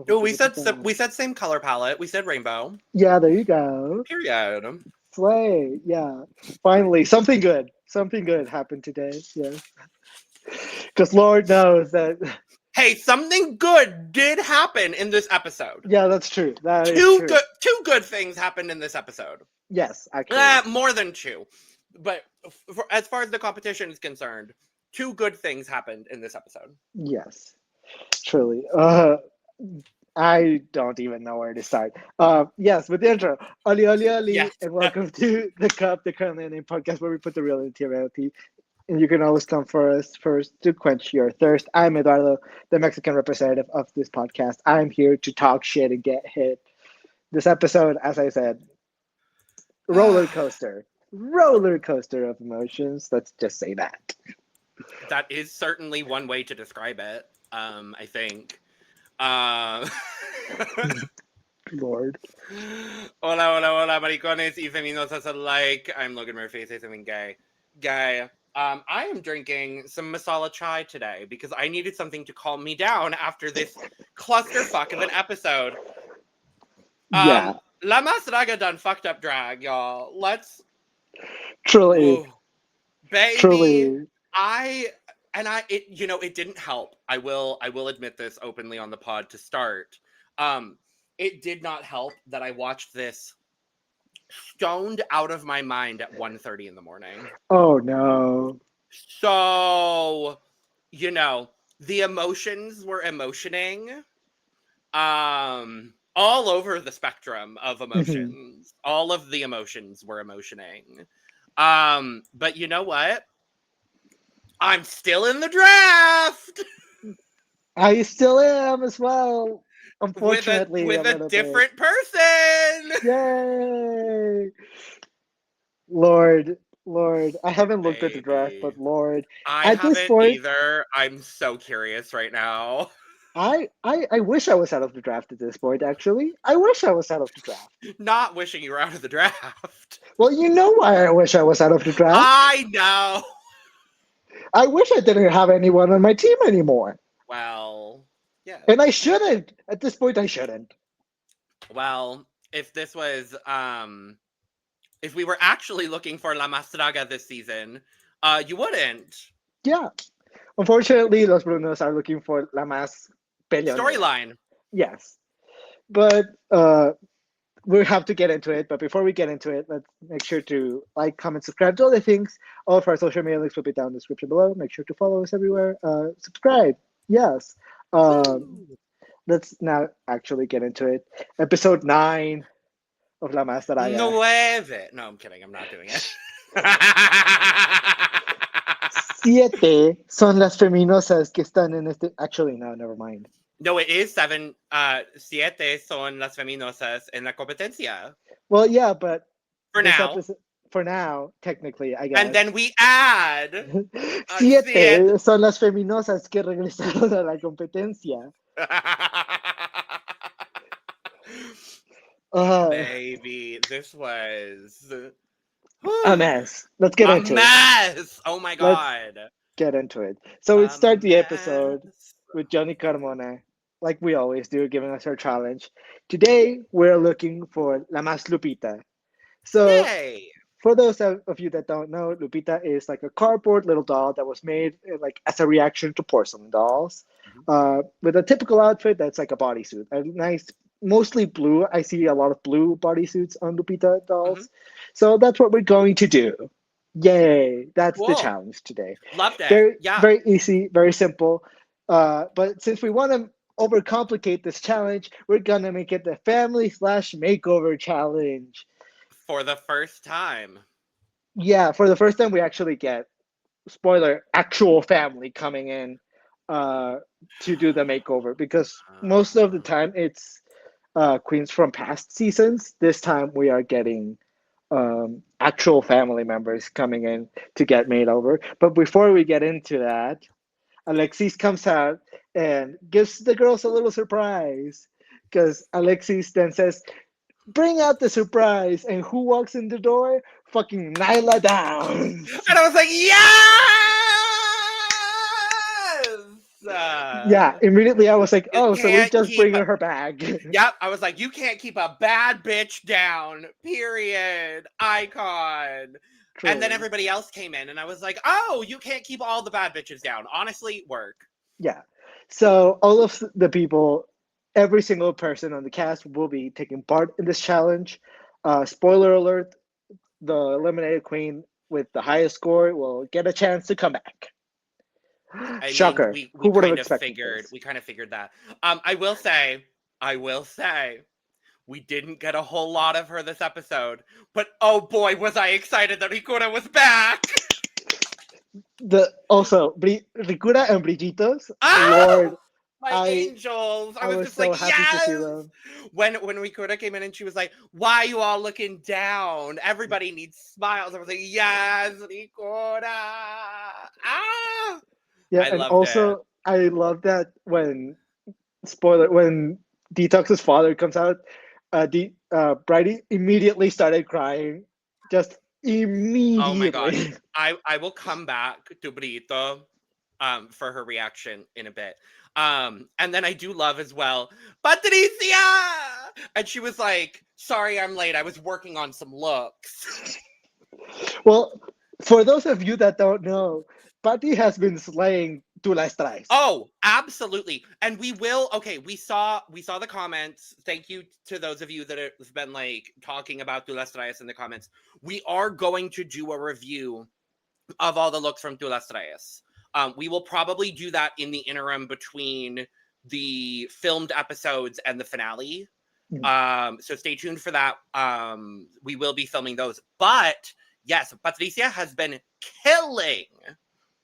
Oh, we said same color palette. We said rainbow. Yeah, there you go. Period. Slay. Yeah. Finally, something good. Something good happened today. Yeah. Because Lord knows that. Hey, something good did happen in this episode. Yeah, that's true. That is true. Two good things happened in this episode. Yes, actually. More than two. But as far as the competition is concerned, two good things happened in this episode. Yes, truly. I don't even know where to start. Yes, with the intro. Oli, oli, oli, Yes. and welcome to the Cup, the Currently Unnamed Podcast, where we put the real into reality. And you can always come for us first to quench your thirst. I'm Eduardo, the Mexican representative of this podcast. I'm here to talk shit and get hit. This episode, as I said, roller coaster of emotions. Let's just say that. That is certainly one way to describe it. I think. Lord. Hola, maricones y feminosas alike. I'm Logan Murphy. Say something gay. I am drinking some masala chai today because I needed something to calm me down after this clusterfuck of an episode. Yeah. La Más Draga done fucked up drag, y'all. Let's... Truly. Ooh. Baby. Truly. It didn't help. I will admit this openly on the pod to start. It did not help that I watched this stoned out of my mind at 1:30 in the morning. Oh no. So, the emotions were emotioning. All over the spectrum of emotions. All of the emotions were emotioning. But you know what? I'm still in the draft. I still am as well. Unfortunately, with a different person. Yay! Lord, I haven't looked at the draft, but Lord, I haven't either. I'm so curious right now. I wish I was out of the draft at this point. Actually, I wish I was out of the draft. Not wishing you were out of the draft. Well, you know why I wish I was out of the draft. I know. I wish I didn't have anyone on my team anymore. Well, yeah. And I shouldn't. At this point, I shouldn't. Well, if this was, if we were actually looking for La Más Draga this season, you wouldn't. Yeah. Unfortunately, Los Brunos are looking for La Más Peleonera. Storyline. Yes. But we'll have to get into it. But before we get into it, let's make sure to like, comment, subscribe to all the things. All of our social media links will be down in the description below. Make sure to follow us everywhere. Subscribe. Yes. Let's now actually get into it. Episode 9 of La Más Draga. 9. No, I'm kidding. I'm not doing it. 7 son las feminosas que están en este... Actually, no, never mind. No, it is 7. 7 son las feminosas en la competencia. Well, yeah, but... For now, technically, I guess. And then we add... 7 son las feminosas que regresaron a la competencia. Baby, this was... a mess. Let's get into it. A mess! Oh my god. Let's get into it. So we start the episode with Johnny Carmona, like we always do, giving us our challenge. Today, we're looking for La Más Lupita. So, Yay! For those of you that don't know, Lupita is like a cardboard little doll that was made like as a reaction to porcelain dolls, with a typical outfit that's like a bodysuit, a nice, mostly blue. I see a lot of blue bodysuits on Lupita dolls, so that's what we're going to do. Yay! That's the challenge today. Loved it. Very easy, very simple. But since we want to overcomplicate this challenge, we're gonna make it the family/makeover challenge. For the first time. Yeah, for the first time we actually get, spoiler, actual family coming in to do the makeover, because most of the time it's queens from past seasons. This time we are getting actual family members coming in to get made over. But before we get into that, Alexis comes out and gives the girls a little surprise, because Alexis then says, "Bring out the surprise." And who walks in the door? Fucking Nayla Downs. And I was like, yes! Yeah, immediately I was like, You oh, so we can't just keep bring her back. Yep, I was like, you can't keep a bad bitch down. Period. Icon. And then True. everybody else came in, and I was like, oh, you can't keep all the bad bitches down. Honestly, work. Yeah. So all of the people, every single person on the cast will be taking part in this challenge. Spoiler alert, the eliminated queen with the highest score will get a chance to come back. I mean, Shocker. we Who would have kind of expected figured this? we kind of figured that. I will say, we didn't get a whole lot of her this episode, but oh boy, was I excited that Ricura was back! Ricura and Brillitos, Ah! Lord, My I angels! I I was was just so like, happy to see yes! them. When Ricura came in and she was like, why are you all looking down? Everybody needs smiles. I was like, yes, Ricura! Ah! Yeah, I and loved it. also I love that when when Detox's father comes out, Brighty immediately started crying, just Oh my god. immediately. I will come back to Brito for her reaction in a bit. And then I do love as well, Patricia! And she was like, sorry I'm late. I was working on some looks. Well, for those of you that don't know, Paty has been slaying Tulsa. Oh, absolutely. And we will, okay, we saw the comments. Thank you to those of you that have been like talking about Tulsa in the comments. We are going to do a review of all the looks from Tulsa. We will probably do that in the interim between the filmed episodes and the finale. So stay tuned for that. We will be filming those. But yes, Patricia has been killing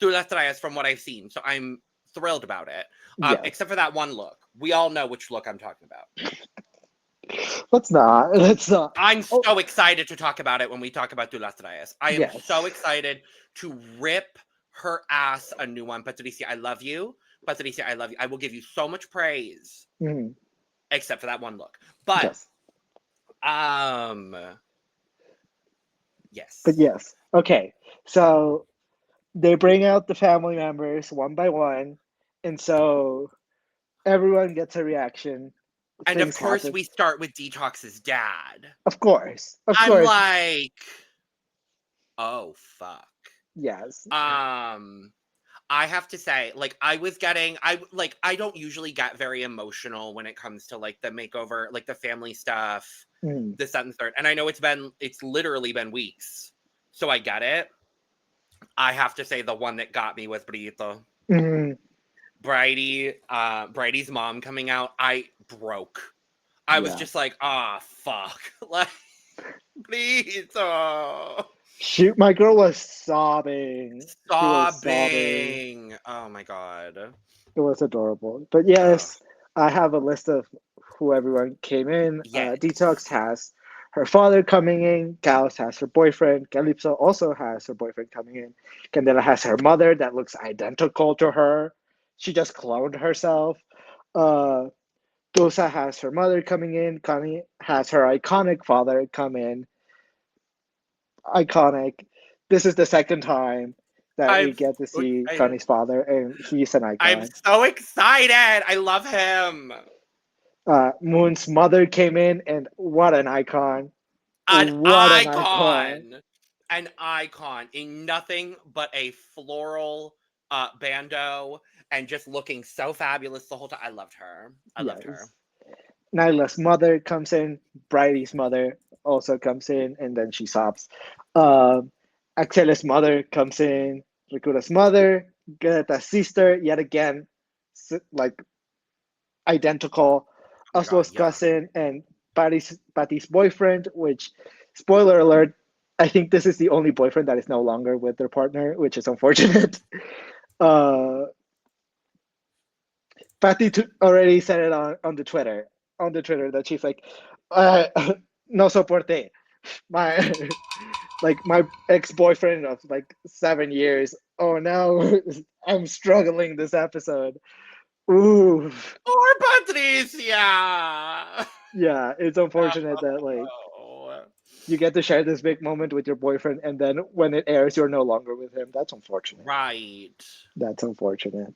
Tulsa from what I've seen. So I'm thrilled about it. Yes. Except for that one look. We all know which look I'm talking about. Let's not. Let's not. I'm so excited to talk about it when we talk about Tulsa. I am Yes. so excited to rip her ass a new one. Patricia, I love you. Patricia, I love you. I will give you so much praise. Mhm. Except for that one look. But Yes. yes. But yes. Okay. So they bring out the family members one by one, and so everyone gets a reaction. And of Things course happen. we start with Deetox's dad. Of course. Of I'm course. like, oh fuck. Yes. I have to say, like, I don't usually get very emotional when it comes to like the makeover, like the family stuff, this, that, and the third. And I know it's literally been weeks. So I get it. I have to say the one that got me was Brito. Brighty's mom coming out, I broke. I was just like, ah, fuck. Like, Brito. Shoot, my girl was sobbing. She was sobbing. Sobbing. Oh my god. It was adorable. But Ugh. yes, I have a list of who everyone came in. Yes. Detox has her father coming in. Caos has her boyfriend. Calypso also has her boyfriend coming in. Candela has her mother that looks identical to her. She just cloned herself. Tulsa has her mother coming in. Konny has her iconic father come in. Iconic. This is the second time that we I'm get to so see excited. Konny's father, and he's an I'm icon. so excited. I love him. Moon's mother came in, and what an icon! An What an icon! icon. An icon in nothing but a floral bandeau and just looking so fabulous the whole time. I loved her. I loved her. Yes. Nyla's mother comes in. Brighty's mother also comes in, and then she sobs. Axelle's mother comes in. Ricura's mother, Greta's sister, yet again, like identical. Oh my god, Oslo's yeah. cousin and Paty's boyfriend, which, spoiler alert, I think this is the only boyfriend that is no longer with their partner, which is unfortunate. Paty already said it on the Twitter that she's like, uh, no soporte. My my ex-boyfriend of like 7 years. Oh no, I'm struggling this episode. Ooh. Poor Patricia. Yeah, it's unfortunate that like Oh. you get to share this big moment with your boyfriend, and then when it airs, you're no longer with him. That's unfortunate. Right. That's unfortunate.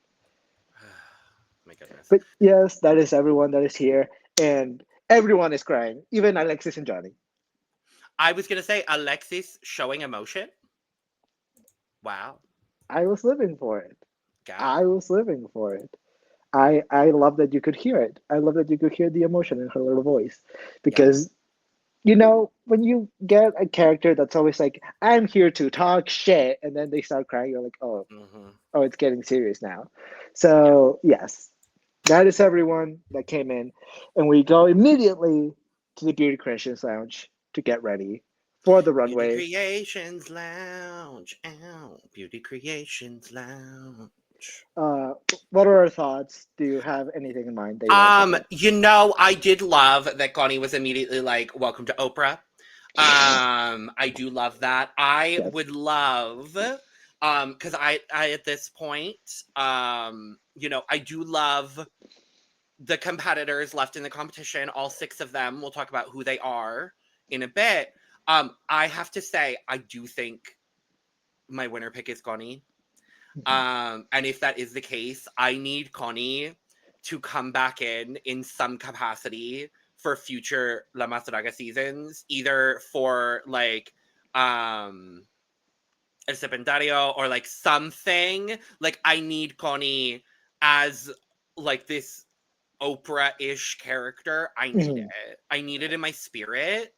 My goodness. But yes, that is everyone that is here, and everyone is crying, even Alexis and Johnny. I was gonna say Alexis showing emotion. Wow. I was living for it. God. I was living for it. I love that you could hear it. I love that you could hear the emotion in her little voice, Yeah. because when you get a character that's always like, I'm here to talk shit, and then they start crying, you're like, oh, Mm-hmm. oh, it's getting serious now. So, yes, that is everyone that came in. And we go immediately to the Beauty Creations Lounge to get ready for the Beauty runway. Creations Lounge. Ow. Beauty Creations Lounge. Uh, what are our thoughts? Do you have anything in mind that you want to say? I did love that Konny was immediately like, welcome to Oprah. I do love that. I Yes. would love, because I at this point, I do love the competitors left in the competition, all 6 of them. We'll talk about who they are in a bit. I have to say, I do think my winner pick is Konny. And if that is the case, I need Konny to come back in some capacity for future La Más Draga seasons, either for like El Stipendario or like something. Like I need Konny as like this Oprah-ish character. I need Mhm. it. I need it in my spirit.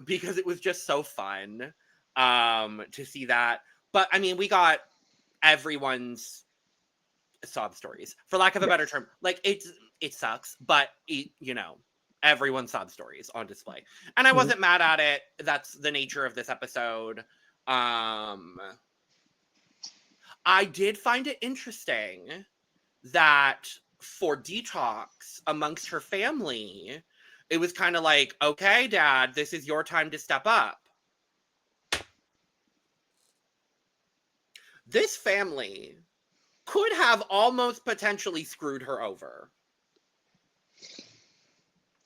Because it was just so fun to see that. But I mean, we got everyone's sob stories, for lack of a better Yes. term. Like it sucks, but everyone's sob stories on display, and I Mhm. wasn't mad at it. That's the nature of this episode. I did find it interesting that for Deetox, amongst her family, it was kind of like, okay, Dad, this is your time to step up. This family could have almost potentially screwed her over.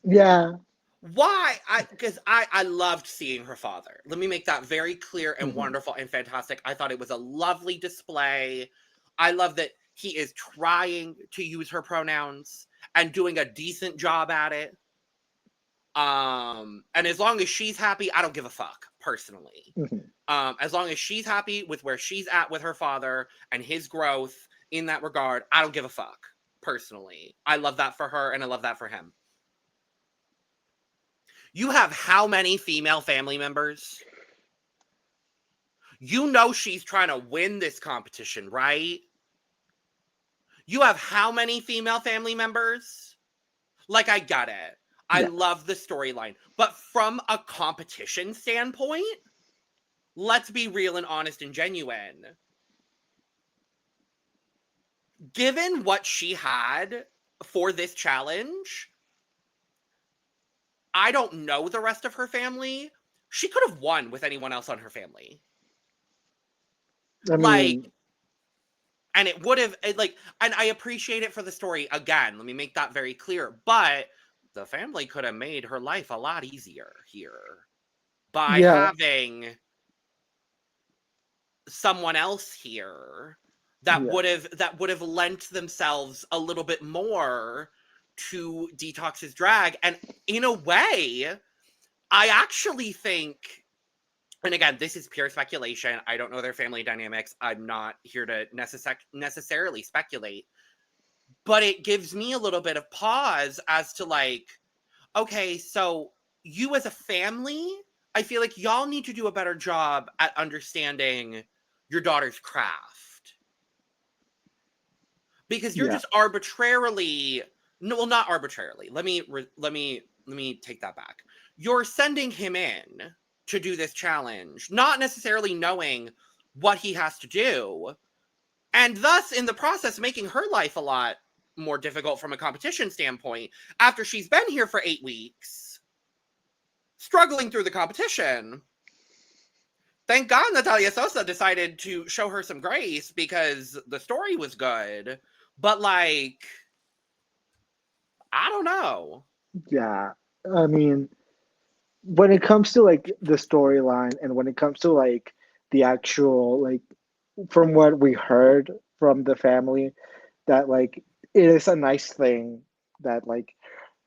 Yeah. Why? Because I loved seeing her father. Let me make that very clear and Mhm. wonderful and fantastic. I thought it was a lovely display. I love that he is trying to use her pronouns and doing a decent job at it. And as long as she's happy, I don't give a fuck, personally. Mhm. As long as she's happy with where she's at with her father and his growth in that regard, I don't give a fuck, personally. I love that for her and I love that for him. You have how many female family members? You know she's trying to win this competition, right? You have how many female family members? Like, I get it. I Yeah. love the storyline. But from a competition standpoint, let's be real and honest and genuine. Given what she had for this challenge, I don't know the rest of her family. She could have won with anyone else on her family. I Like, mean, and it would have, and I appreciate it for the story. Again, let me make that very clear. But the family could have made her life a lot easier here by yeah. having someone else here that Yeah. would have lent themselves a little bit more to Deetox's drag. And in a way, I actually think, and again, this is pure speculation. I don't know their family dynamics. I'm not here to necessarily speculate. But it gives me a little bit of pause as to like, okay, so you as a family, I feel like y'all need to do a better job at understanding your daughter's craft. Because you're Yeah. just arbitrarily, no, well, not arbitrarily. Let me take that back. You're sending him in to do this challenge, not necessarily knowing what he has to do, and thus in the process making her life a lot more difficult from a competition standpoint after she's been here for 8 weeks, struggling through the competition. Thank God Natalia Sosa decided to show her some grace because the story was good. But like, I don't know. Yeah. I mean, when it comes to like the storyline, and when it comes to like the actual, like, from what we heard from the family, that like it is a nice thing that like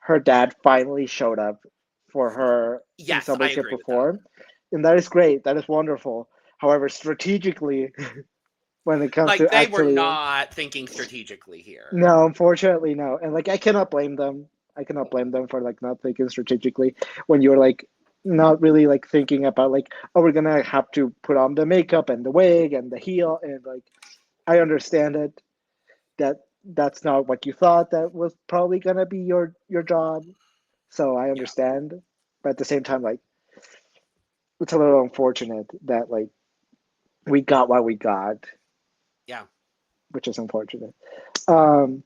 her dad finally showed up for her in Yes, some way, I shape, agree or with that. form, and that is great. That is wonderful. However, strategically, when it comes Like, to they were actually, not thinking strategically here. no, unfortunately, no. And like, I cannot blame them. I cannot blame them for like not thinking strategically when you're like not really like thinking about like, oh, we're gonna have to put on the makeup and the wig and the heel, and like I understand it that that's not what you thought that was probably gonna be your job. So I Yeah. understand, but at the same time, like it's a little unfortunate that like we got what we got, Yeah. which is unfortunate. Um,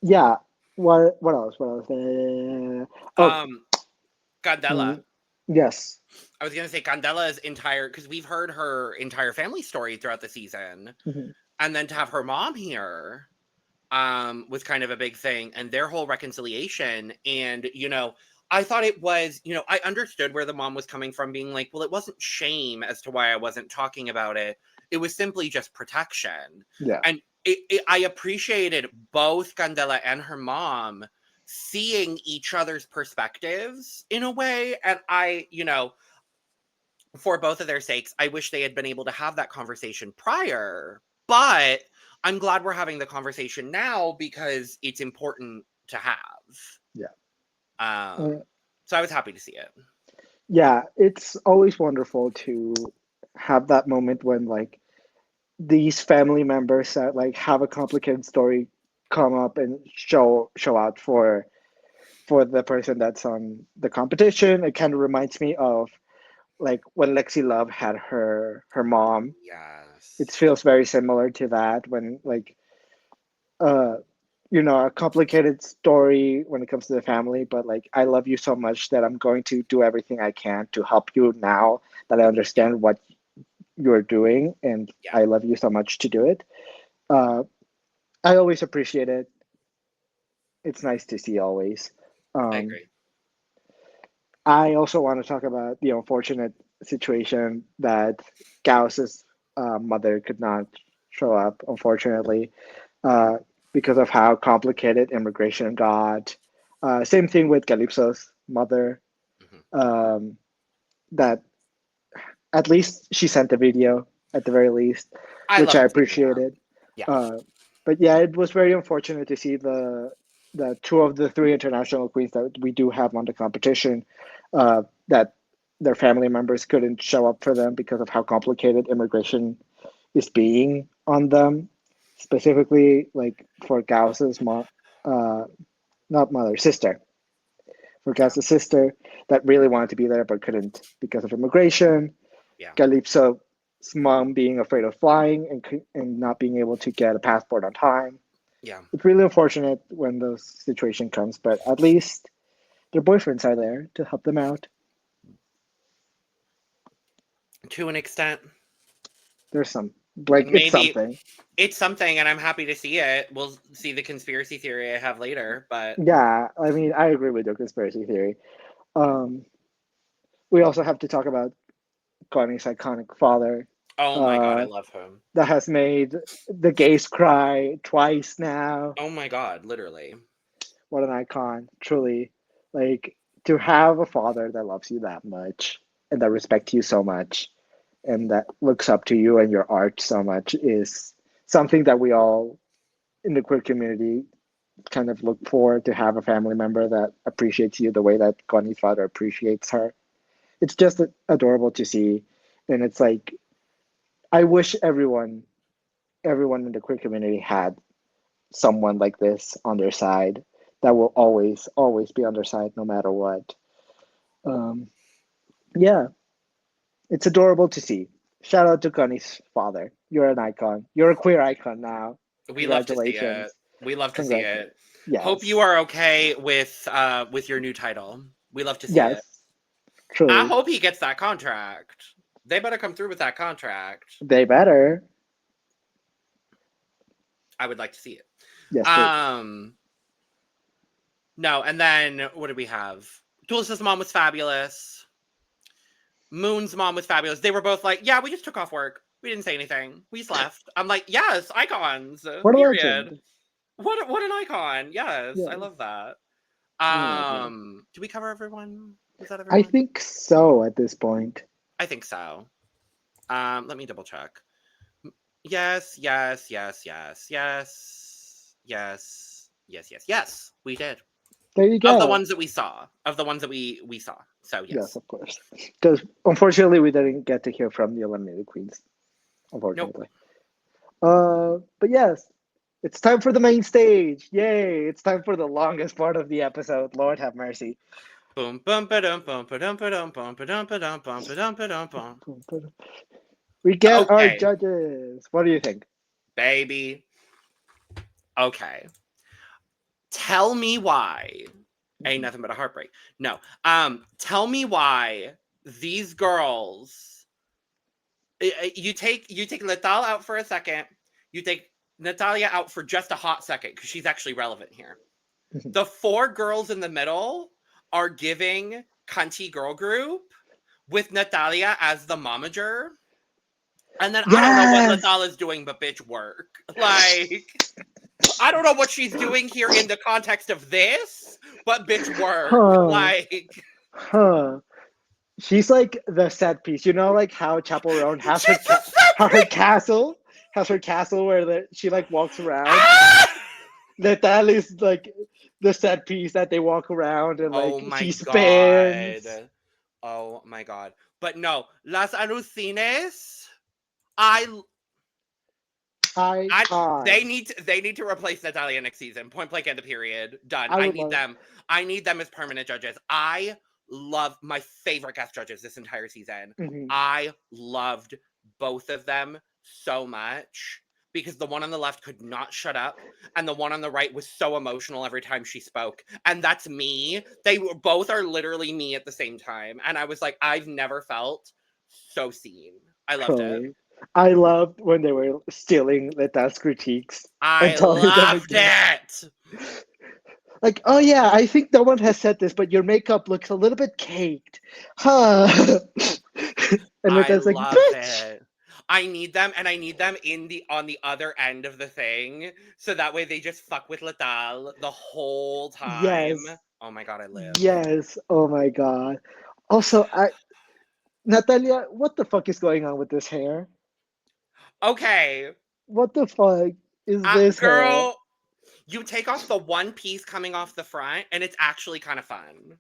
yeah. What else? What else? Oh, Candela. mm, yes. I was gonna say Candela's entire, because we've heard her entire family story throughout the season, Mhm. and then to have her mom here was kind of a big thing, and their whole reconciliation. And I thought it was, I understood where the mom was coming from, being like, well, it wasn't shame as to why I wasn't talking about it. It was simply just protection. Yeah. And I appreciated both Candela and her mom seeing each other's perspectives in a way. And for both of their sakes, I wish they had been able to have that conversation prior, but I'm glad we're having the conversation now because it's important to have. Yeah. Uh, Um, so I was happy to see it. yeah. It's always wonderful to have that moment when like these family members that like have a complicated story come up and show out for the person that's on the competition. It kind of reminds me of like when Lexi Love had her mom. It Yes. feels very similar to that when like uh a complicated story when it comes to the family, but like I love you so much that I'm going to do everything I can to help you now that I Yeah. understand what you're doing, and Yeah. I love you so much to do it. Uh, I always appreciate it. It's nice to see always. I Um, agree. I also want to talk about the unfortunate situation that Gauss's mother could not show up, unfortunately, uh, because of how complicated immigration got. Same thing with Calypso's mother. Hmm. Um, that at least she sent a video at the very least, I which love I receiving that. appreciated. Yeah. Uh, but yeah, it was very unfortunate to see the two of the three international queens that we do have on the competition, that their family members couldn't show up for them because of how complicated immigration is being on them, specifically like for Gauss's mom, uh, not mother, sister, for Yeah. Gauss's sister that really wanted to be there but couldn't because of immigration. Yeah. Calypso's mom being afraid of flying and not being able to get a passport on time. Yeah. It's really unfortunate when those situation comes, but at least their boyfriends are there to help them out. To an extent. There's some like it's Maybe something. it's something, and I'm happy to see it. We'll see the conspiracy theory I have later, but Yeah, I mean I agree with your conspiracy theory. Um, we also have to talk about Connie's iconic father, oh my god, I uh, love him. that has made the gays cry twice now. Oh my god, literally. What an icon, truly. Like to have a father that loves you that much and that respects you so much and that looks up to you and your art so much is something that we all in the queer community kind of look for, to have a family member that appreciates you the way that Connie's father appreciates her. It's just adorable to see. And it's like, I wish everyone in the queer community had someone like this on their side that will always be on their side no matter what. Um, yeah, it's adorable to see. Shout out to Connie's father. You're an icon. You're a queer icon now. We love to see it. Congratulations. We love to see Congratulations. it. Hope you Yes. are okay with your new title. We love to see it. Yes. I Truly. hope he gets that contract. They better come through with that contract. They better. I would like to see it. Yes, please. Um no, and then what did we have? Tulsa's mom was fabulous. Moon's mom was fabulous. They were both like, yeah, we just took off work. We didn't say anything. We just left. I'm like, yes, icons. What a Period. legend. What an icon. Yes, I Yes. love that. Mhm. Do we cover everyone? Was that I everyone? think so at this point. I think so. Let me double check. Yes. We did. There you Of the go. ones that we saw. Of the ones that we saw. So Yes, yes. of course. Because unfortunately, we didn't get to hear from the eliminated queens. Nope. Unfortunately. But yes, it's time for the main stage. Yay! It's time for the longest part of the episode. Lord have mercy. Boom bum ba dum bum ba dum ba dum bum ba dum ba dum bum ba dum ba dum bum. We get our Okay, judges. What do you think? baby. Okay. Tell me why. Ain't nothing but a heartbreak. No. Tell me why these girls. You take Natal out for a second. You take Natalia out for just a hot second because she's actually relevant here. The four girls in the middle are giving cunty girl group with Natalia as the momager. And then I don't know what Yes. Natal is doing, but bitch work. Like, I don't know what she's doing here in the context of this, but bitch work. Huh. Like, Huh. She's like the set piece. You know, like how Chapel Roan has her she's the set piece! castle where she like walks around. Ah! That is like the set piece that they walk around and like Oh my she god. spins. Oh my god. But no, Las Alucines, they need to replace Natalia next season. Point blank, end of period. Done. I I would need love them. I need them as permanent judges. I love my favorite guest judges this entire season. Mhm. I loved both of them so much because the one on the left could not shut up and the one on the right was so emotional every time she spoke. And that's me. They were both are literally me at the same time. And I was like, I've never felt so seen. I loved it. Totally. I loved when they were stealing Leta's critiques and I telling them loved again. it. Like, oh yeah, I think no one has said this, but your makeup looks a little bit caked. Huh. And I Leta's like, love bitch! it. I need them, and I need them on the other end of the thing, so that way they just fuck with Letal the whole time. Yes. Oh my god, I live. Yes. Oh my god. Also, Natalia, what the fuck is going on with this hair? Okay, What the fuck is this hair? girl, you take off the one piece coming off the front, and it's actually kind of fun.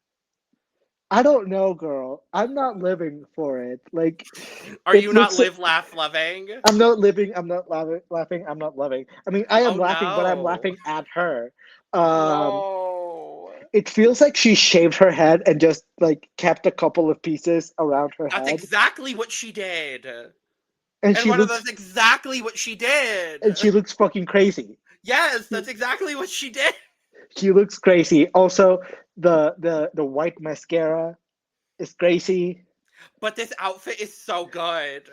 I don't know, girl. I'm not living for it. Like, Are it you not looks. live, laugh, loving? I'm not living. I'm not laughing. I'm not loving. I mean, I am Oh laughing, but I'm no. laughing at her. No. It feels like she shaved her head and just like kept a couple of pieces around her That's head, exactly what she did. and And she one of looks those exactly what she did. fucking crazy. Yes, that's exactly what she did. She looks crazy. Also, the white mascara is crazy. But this outfit is so good.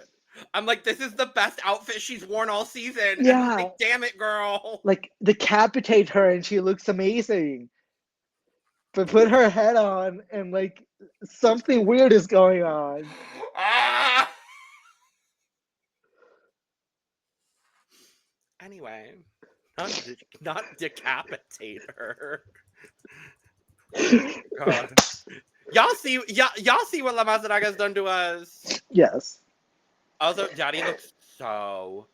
I'm like, this is the best outfit she's worn all season. And I'm Yeah, like, damn it, girl. like decapitate her, and she looks amazing. But put her head on, and like something weird is going on. Ah! Anyway, not decapitate her. God. Y'all see what La Más Draga's done to us. Yes. Also, Daddy looks so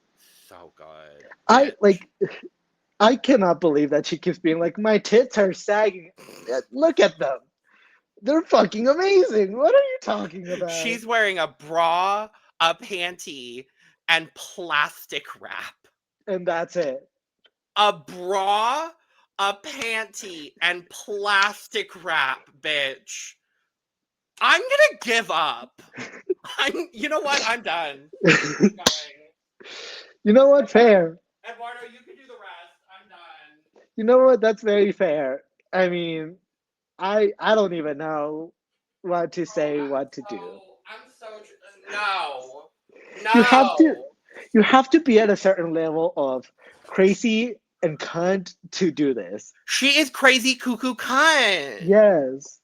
good. I cannot believe that she keeps being like, my tits are sagging. Look at them. They're fucking amazing. What are you talking about? She's wearing a bra, a panty, and plastic wrap. And that's it. A bra, a panty, and plastic wrap, bitch. I'm gonna give up. You know what? I'm done. I'm You know what? Fair. Eduardo, you can do the rest. I'm done. You know what? That's very fair. I mean, I don't even know what to say, what to do. No. You have to be at a certain level of crazy and cunt to do this. She is crazy cuckoo cunt. Yes.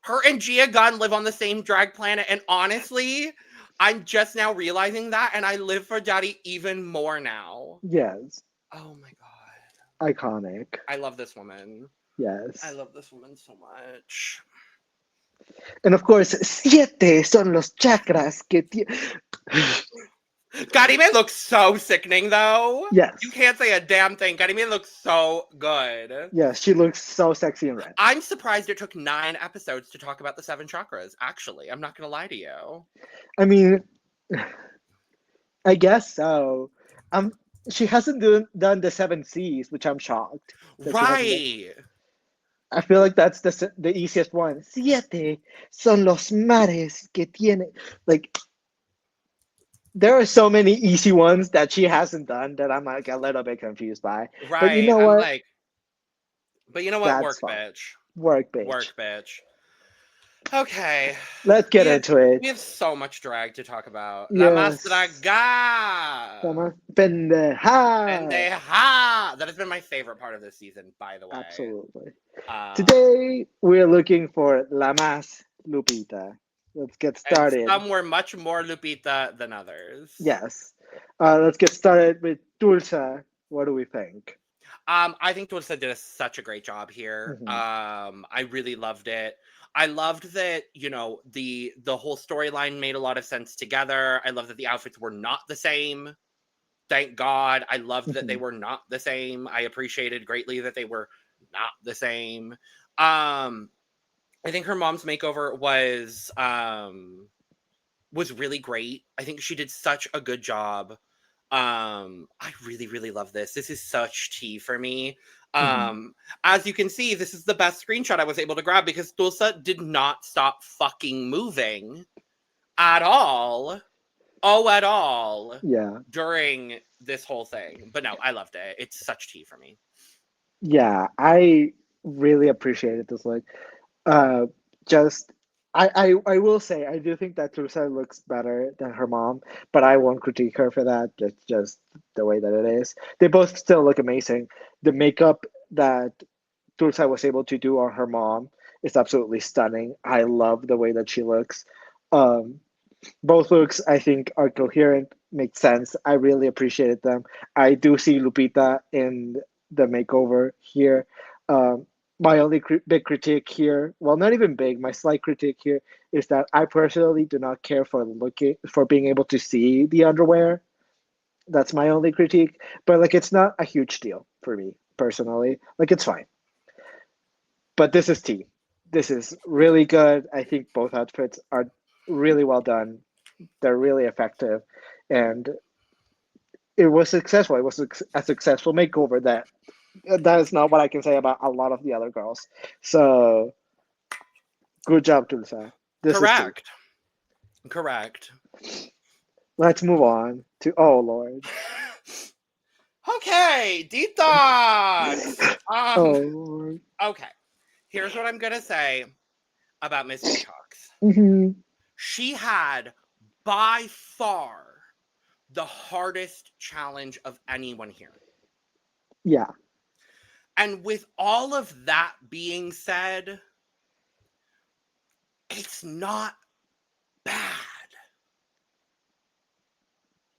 Her and Gia Gunn live on the same drag planet, and honestly, I'm just now realizing that, and I live for Daddy even more now. Yes. Oh my god. iconic. I love this woman. Yes. I love this woman so much. And of course, 7 son los chakras que Karime looks so sickening, though. Yes. You can't say a damn thing. Karime looks so good. Yes, she looks so sexy in red. I'm surprised it took 9 episodes to talk about the 7 chakras, actually. I'm not going to lie to you. I mean, I guess so. She hasn't done the 7 C's, which I'm shocked. Right. I feel like that's the easiest one. 7 son los mares que tiene. Like, there are so many easy ones that she hasn't done that I'm like a little bit confused by. Right. But you know what? But you know what? That's Work, fine. bitch. Work, bitch. Work, bitch. Okay. Let's get into it. We have so much drag to talk about. Yes. La Más Draga. Pendeja. Pendeja. That has been my favorite part of this season, by the way. Absolutely. Today, we're looking for La Más Lupita. Let's get started. And some were much more Lupita than others. Yes. Let's get started with Tulsa. What do we think? I think Tulsa did such a great job here. Mm-hmm. I really loved it. I loved that, you know, the whole storyline made a lot of sense together. I love that the outfits were not the same. Thank God. I loved that they were not the same. I appreciated greatly that they were not the same. I think her mom's makeover was really great. I think she did such a good job. I really, really love this. This is such tea for me. As you can see, this is the best screenshot I was able to grab because Tulsa did not stop fucking moving at all. Oh, at all. Yeah. During this whole thing. But no, I loved it. It's such tea for me. Yeah, I really appreciated this look. I will say I do think that Tulsa looks better than her mom, but I won't critique her for that. It's just the way that it is. They both still look amazing. The makeup that Tulsa was able to do on her mom is absolutely stunning. I love the way that she looks. Both looks I think are coherent, make sense. I really appreciated them. I do see Lupita in the makeover here. My only big critique here, well, not even big, my slight critique here is that I personally do not care for being able to see the underwear. That's my only critique, but like it's not a huge deal for me personally. Like it's fine. But this is tea. This is really good. I think both outfits are really well done. They're really effective, and it was successful. It was a successful makeover that is not what I can say about a lot of the other girls. So, good job, Tulsa. Correct. Let's move on to oh Lord. Okay, Deetox. Oh Lord. Okay, here's what I'm gonna say about Miss Deetox. She had by far the hardest challenge of anyone here. Yeah. And with all of that being said, it's not bad.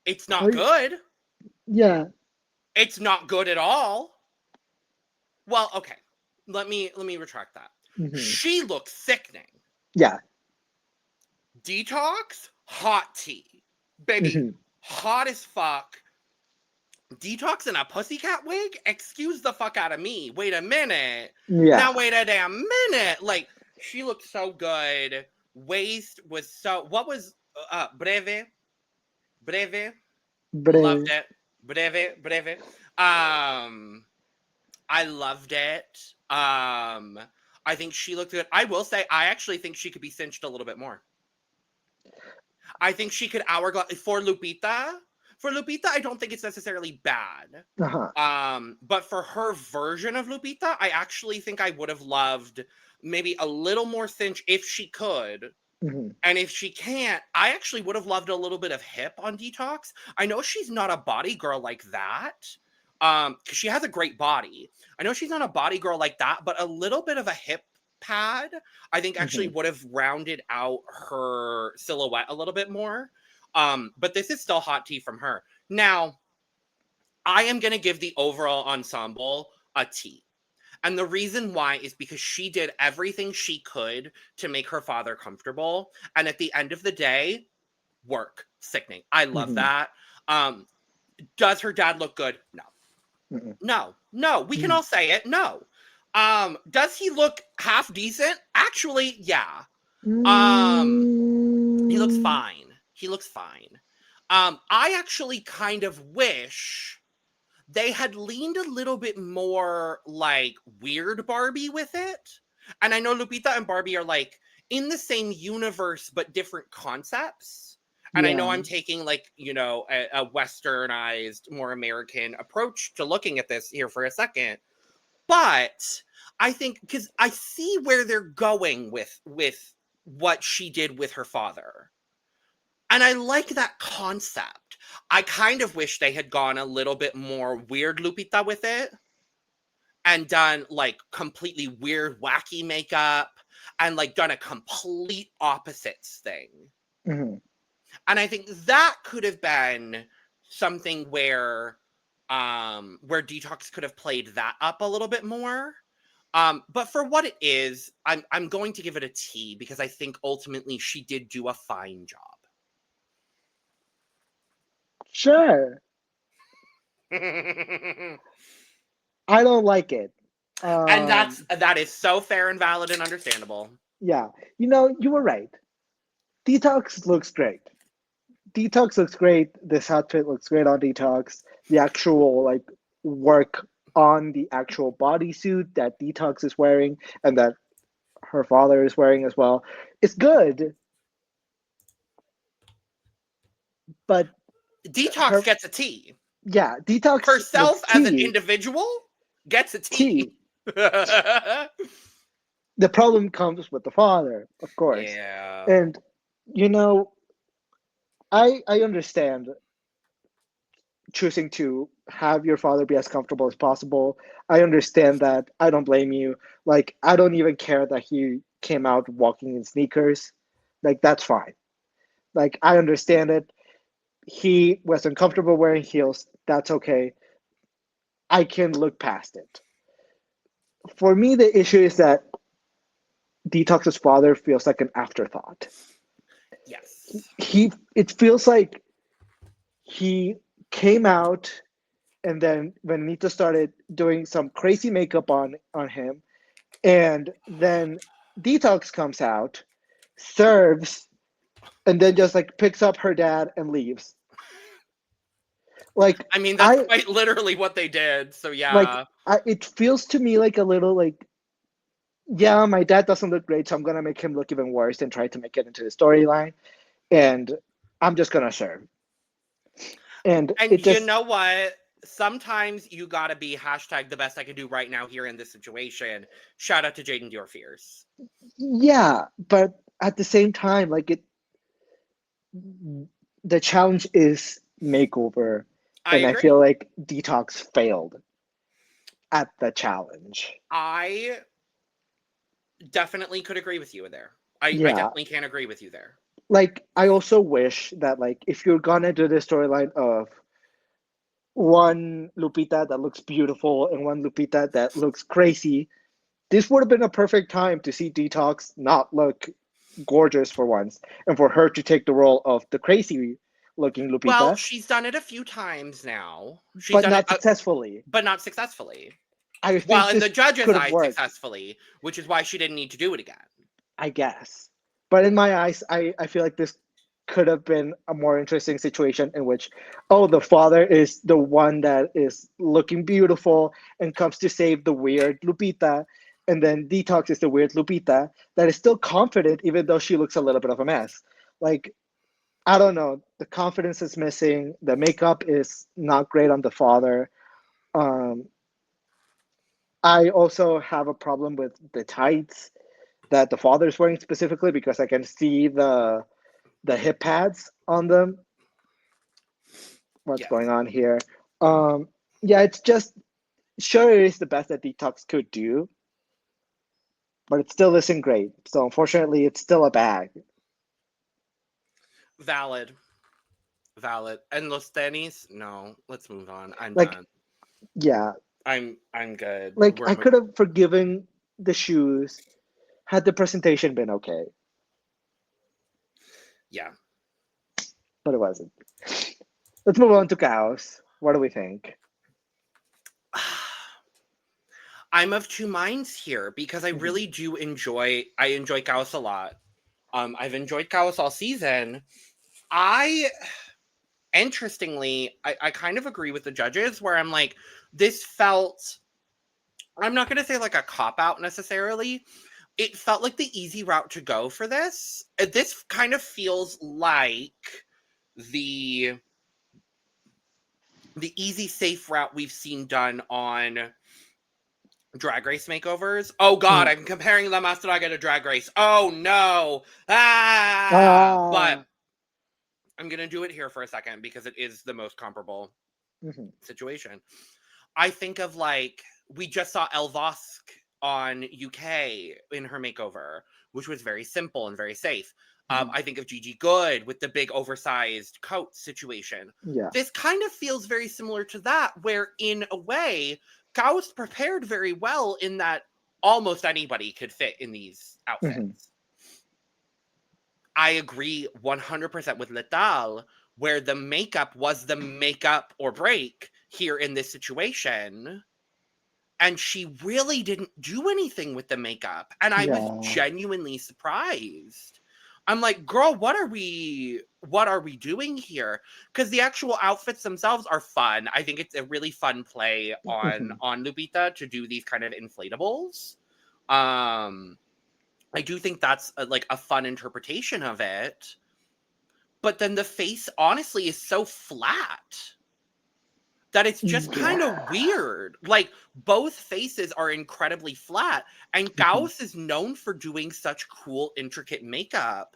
It's not good. Yeah. It's not good at all. Well, okay. Let me retract that. She looks sickening. Yeah. Deetox, hot tea. Baby, hot as fuck. Deetox in a pussycat wig? Excuse the fuck out of me. Wait a minute. Yeah. Now wait a damn minute. Like, she looked so good. Waist was so... What was... Breve? Loved it. Breve. I loved it. I think she looked good. I will say, I actually think she could be cinched a little bit more. I think she could hourglass... For Lupita, I don't think it's necessarily bad. But for her version of Lupita, I actually think I would have loved maybe a little more cinch if she could. And if she can't, I actually would have loved a little bit of hip on Deetox. I know she's not a body girl like that. Because she has a great body. I know she's not a body girl like that, but a little bit of a hip pad, I think actually would have rounded out her silhouette a little bit more. But this is still hot tea from her. Now, I am going to give the overall ensemble a T. And the reason why is because she did everything she could to make her father comfortable. And at the end of the day, work. Sickening. I love that. Does her dad look good? No. No. We can all say it. No. Does he look half decent? Actually, yeah. He looks fine. I actually kind of wish they had leaned a little bit more like weird Barbie with it. And I know Lupita and Barbie are like in the same universe, but different concepts. And I know I'm taking like, you know, a westernized, more American approach to looking at this here for a second. But I think because I see where they're going with what she did with her father. And I like that concept. I kind of wish they had gone a little bit more weird Lupita with it and done like completely weird, wacky makeup and like done a complete opposites thing. And I think that could have been something where Deetox could have played that up a little bit more. But for what it is, I'm going to give it a T because I think ultimately she did do a fine job. Sure. I don't like it. And that is so fair and valid and understandable. Yeah. You know, you were right. Deetox looks great. Deetox looks great. This outfit looks great on Deetox. The actual like work on the actual bodysuit that Deetox is wearing and that her father is wearing as well. It's good. But Deetox gets a T. Yeah, Deetox herself as an individual gets a T. The problem comes with the father, of course. Yeah. And you know, I understand choosing to have your father be as comfortable as possible. I understand that. I don't blame you. Like, I don't even care that he came out walking in sneakers. Like, that's fine. Like, I understand it. He was uncomfortable wearing heels. That's okay. I can look past it. For me, the issue is that Deetox's father feels like an afterthought. Yes. It feels like he came out, and then when Nita started doing some crazy makeup on him, and then Deetox comes out, serves, and then just like picks up her dad and leaves. Like, I mean, that's quite literally what they did. So yeah. Like, it feels to me like a little like, yeah, my dad doesn't look great, so I'm gonna make him look even worse and try to make it into the storyline, and I'm just gonna serve. And it just, you know what? Sometimes you gotta be hashtag the best I can do right now here in this situation. Shout out to Jaden Dior Fierce. Yeah, but at the same time, like the challenge is makeover, and I feel like Deetox failed at the challenge. I definitely could agree with you there. I definitely can agree with you there. Like, I also wish that, like, if you're gonna do the storyline of one Lupita that looks beautiful and one Lupita that looks crazy, this would have been a perfect time to see Deetox not look gorgeous for once, and for her to take the role of the crazy looking Lupita. Well, she's done it a few times now. She's but not successfully. But not successfully. I think well, in the judge's eyes, successfully, which is why she didn't need to do it again. I guess. But in my eyes, I feel like this could have been a more interesting situation in which, oh, the father is the one that is looking beautiful and comes to save the weird Lupita. And then Deetox is the weird Lupita that is still confident, even though she looks a little bit of a mess. Like, I don't know. The confidence is missing. The makeup is not great on the father. I also have a problem with the tights that the father is wearing specifically because I can see the hip pads on them. What's going on here? Yeah, it's just, sure, it is the best that Deetox could do, but it still isn't great. So unfortunately, it's still a bag. Valid. valid. And los tenis? No, let's move on. I'm Like, done. yeah, I'm good. like I could have forgiven the shoes had the presentation been okay, Yeah. but it wasn't. Let's move on to Chaos. What do we think? I'm of two minds here because I really do enjoy Caos a lot. I've enjoyed Caos all season. Interestingly, I kind of agree with the judges where I'm like, this felt, I'm not going to say like a cop out necessarily. It felt like the easy route to go for this. This kind of feels like the easy, safe route we've seen done on Drag Race makeovers. Oh God, I'm comparing the Más Draga to Drag Race. Oh no! But I'm gonna do it here for a second because it is the most comparable situation. I think of like, we just saw Elle Vosk on UK in her makeover, which was very simple and very safe. I think of Gigi Good with the big oversized coat situation. Yeah. This kind of feels very similar to that, where in a way, Chaos prepared very well in that almost anybody could fit in these outfits. I agree 100% with Letal, where the makeup was the makeup or break here in this situation. And she really didn't do anything with the makeup. And I was genuinely surprised. I'm like, girl, what are we doing here? Because the actual outfits themselves are fun. I think it's a really fun play on Lupita to do these kind of inflatables. I do think that's a fun interpretation of it. But then the face, honestly, is so flat that it's just kind of weird. Like, both faces are incredibly flat, and Gauss is known for doing such cool, intricate makeup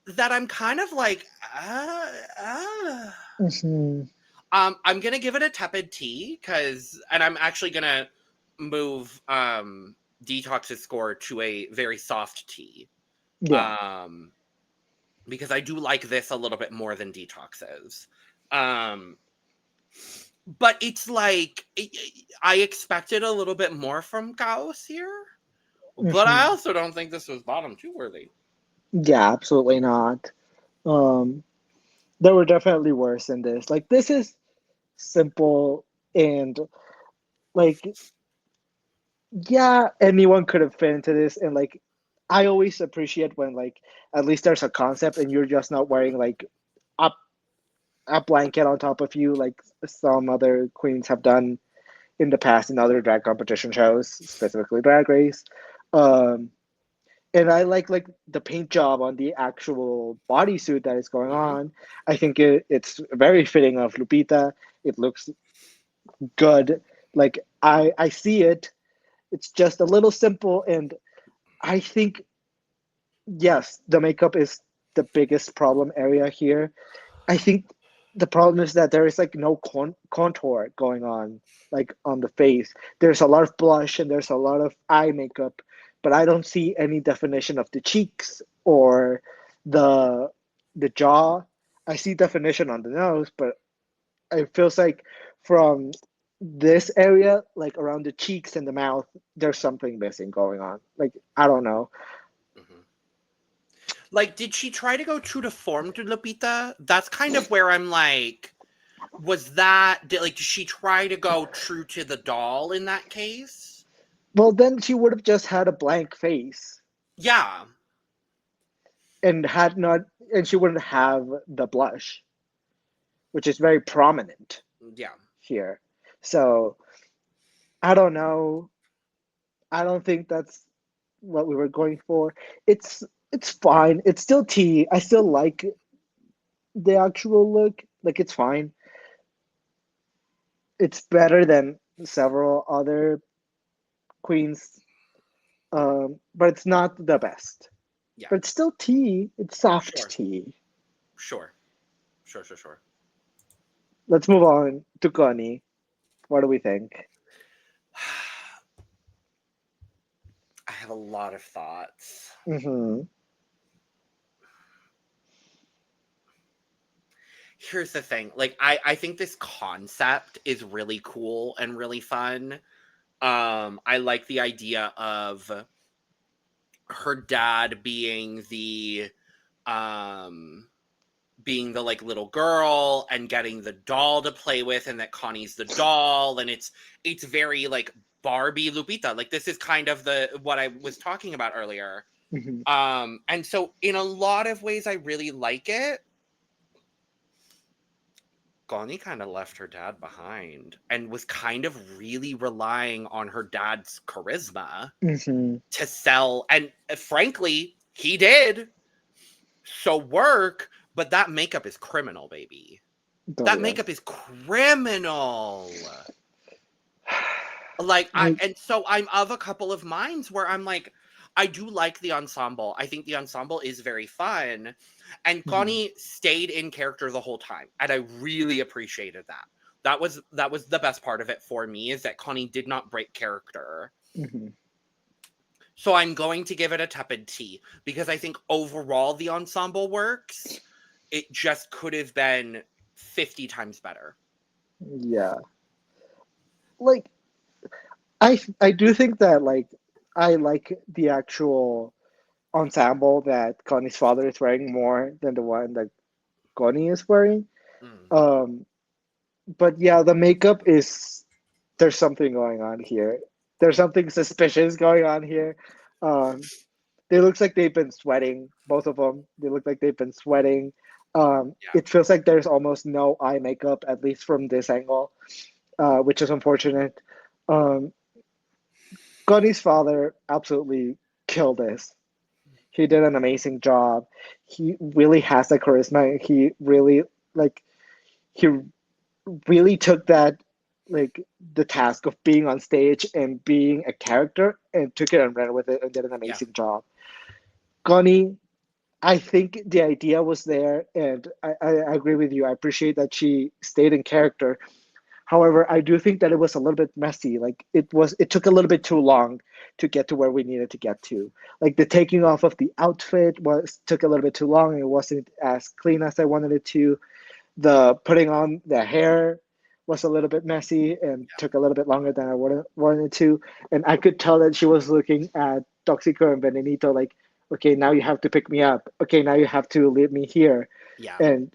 that I'm kind of like, I'm gonna give it a tepid T, and I'm actually gonna move Deetox's score to a very soft T. Because I do like this a little bit more than Deetox's. But it's like, I expected a little bit more from Chaos here, but I also don't think this was bottom two worthy. Yeah, absolutely not. There were definitely worse than this. Like, this is simple and like, yeah, anyone could have fit into this. And like, I always appreciate when like at least there's a concept and you're just not wearing like a blanket on top of you like some other queens have done in the past in other drag competition shows, specifically Drag Race. And I like the paint job on the actual bodysuit that is going on. I think it's very fitting of Lupita. It looks good. Like I see it. It's just a little simple, and I think yes, the makeup is the biggest problem area here. I think the problem is that there is like no contour going on like on the face. There's a lot of blush and there's a lot of eye makeup, but I don't see any definition of the cheeks or the jaw. I see definition on the nose, but it feels like from this area, like around the cheeks and the mouth, there's something missing going on. Like, I don't know. Like, did she try to go true to form to Lupita? That's kind of where I'm like, did she try to go true to the doll in that case? Well, then she would have just had a blank face. Yeah. And she wouldn't have the blush, which is very prominent. Yeah. Here. So, I don't know. I don't think that's what we were going for. It's fine. It's still tea. I still like the actual look. Like, it's fine. It's better than several other queens, but it's not the best. Yeah. But it's still tea. It's soft tea. Sure. Let's move on to Konny. What do we think? I have a lot of thoughts. here's the thing. Like, I think this concept is really cool and really fun. I like the idea of her dad being the like little girl and getting the doll to play with, and that Konny's the doll, and it's very like Barbie Lupita. Like, this is kind of what I was talking about earlier. And so in a lot of ways I really like it. Konny kind of left her dad behind and was kind of really relying on her dad's charisma to sell. And frankly, he did. So work, but that makeup is criminal, baby. That makeup is criminal. Like, and so I'm of a couple of minds where I'm like, I do like the ensemble. I think the ensemble is very fun. And Konny stayed in character the whole time. And I really appreciated that. That was the best part of it for me, is that Konny did not break character. So I'm going to give it a tepid T, because I think overall the ensemble works. It just could have been 50 times better. Yeah. Like, I do think that, like, I like the actual ensemble that Konny's father is wearing more than the one that Konny is wearing. But yeah, the makeup there's something going on here. There's something suspicious going on here. They looks like they've been sweating, both of them. They look like they've been sweating. It feels like there's almost no eye makeup, at least from this angle, which is unfortunate. Konny's father absolutely killed this. He did an amazing job. He really has the charisma. He really took that, like, the task of being on stage and being a character, and took it and ran with it and did an amazing job. Konny, I think the idea was there, and I agree with you. I appreciate that she stayed in character. However, I do think that it was a little bit messy. Like, it took a little bit too long to get to where we needed to get to. Like, the taking off of the outfit took a little bit too long. It wasn't as clean as I wanted it to. The putting on the hair was a little bit messy and took a little bit longer than I wanted to. And I could tell that she was looking at Toxico and Venenito like, okay, now you have to pick me up. Okay, now you have to leave me here. Yeah. And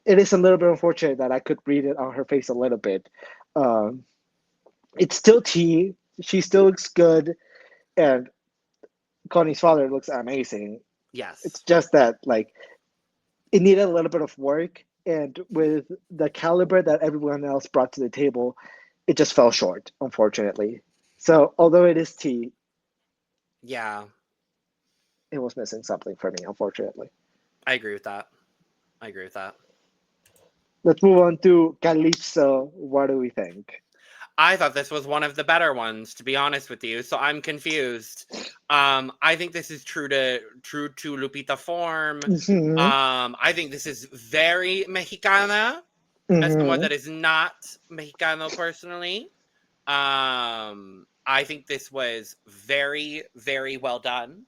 it is a little bit unfortunate that I could read it on her face a little bit. It's still T. She still looks good, and Konny's father looks amazing. Yes. It's just that, like, it needed a little bit of work, and with the caliber that everyone else brought to the table, it just fell short, unfortunately. So although it is T, yeah, it was missing something for me, unfortunately. I agree with that. Let's move on to Calypso. What do we think? I thought this was one of the better ones, to be honest with you. So I'm confused. I think this is true to Lupita form. I think this is very Mexicana, as someone that is not Mexicano personally. I think this was very, very well done.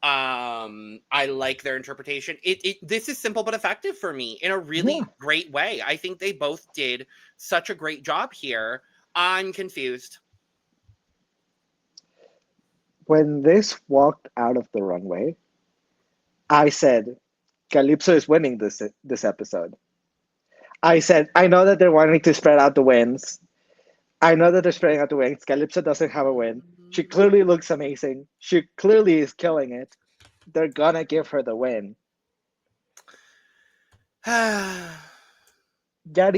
I like their interpretation. This is simple but effective for me in a really great way. I think they both did such a great job here. I'm confused. When this walked out of the runway, I said, Calypso is winning this episode. I said, I know that they're wanting to spread out the wins. I know that they're spreading out the wins. Calypso doesn't have a win. She clearly looks amazing. She clearly is killing it. They're gonna give her the win. Yadi,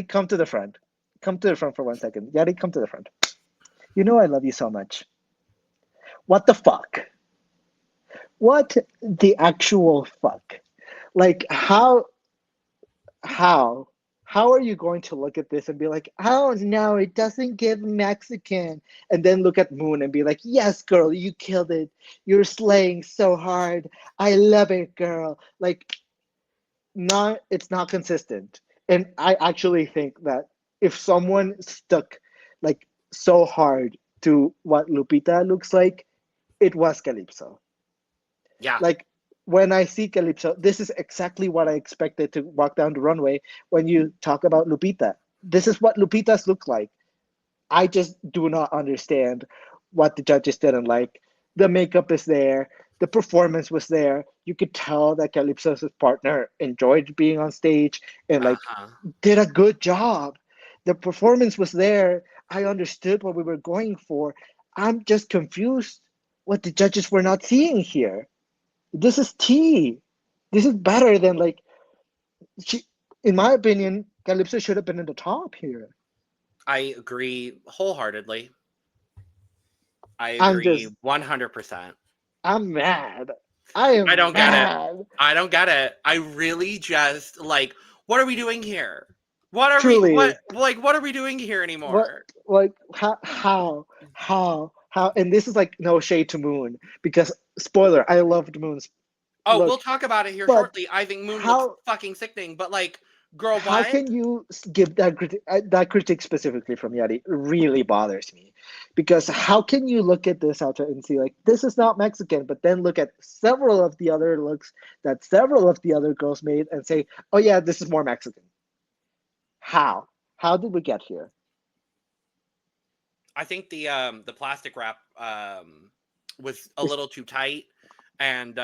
come to the front. Come to the front for 1 second. Yadi, come to the front. You know I love you so much. What the fuck? What the actual fuck? Like, how are you going to look at this and be like, oh no, it doesn't give Mexican, and then look at Moon and be like, yes, girl, you killed it. You're slaying so hard. I love it, girl. Like, it's not consistent. And I actually think that if someone stuck, like, so hard to what Lupita looks like, it was Calypso. Yeah. Like, when I see Calypso, this is exactly what I expected to walk down the runway when you talk about Lupita. This is what Lupitas look like. I just do not understand what the judges didn't like. The makeup is there, the performance was there. You could tell that Calypso's partner enjoyed being on stage and like Uh-huh. did a good job. The performance was there. I understood what we were going for. I'm just confused what the judges were not seeing here. This is tea. This is better than like she. In my opinion, Calypso should have been in the top here. I agree wholeheartedly. I I'm agree just, 100%. I'm mad. I I am don't get it. mad. I don't get it. I really just like, what are we doing here? What are we Truly, what are we doing here what anymore? like how? And this is like no shade to Moon because spoiler, I loved Moon's Oh, look, we'll talk about it here but shortly. I think Moon looks how fucking sickening, but like, girl, how what? can you give that critique specifically from Yadi really bothers me because how can you look at this outfit and see like this is not Mexican, but then look at several of the other looks that several of the other girls made and say, oh yeah, this is more Mexican. How did we get here? I think the plastic wrap was a It's little too tight and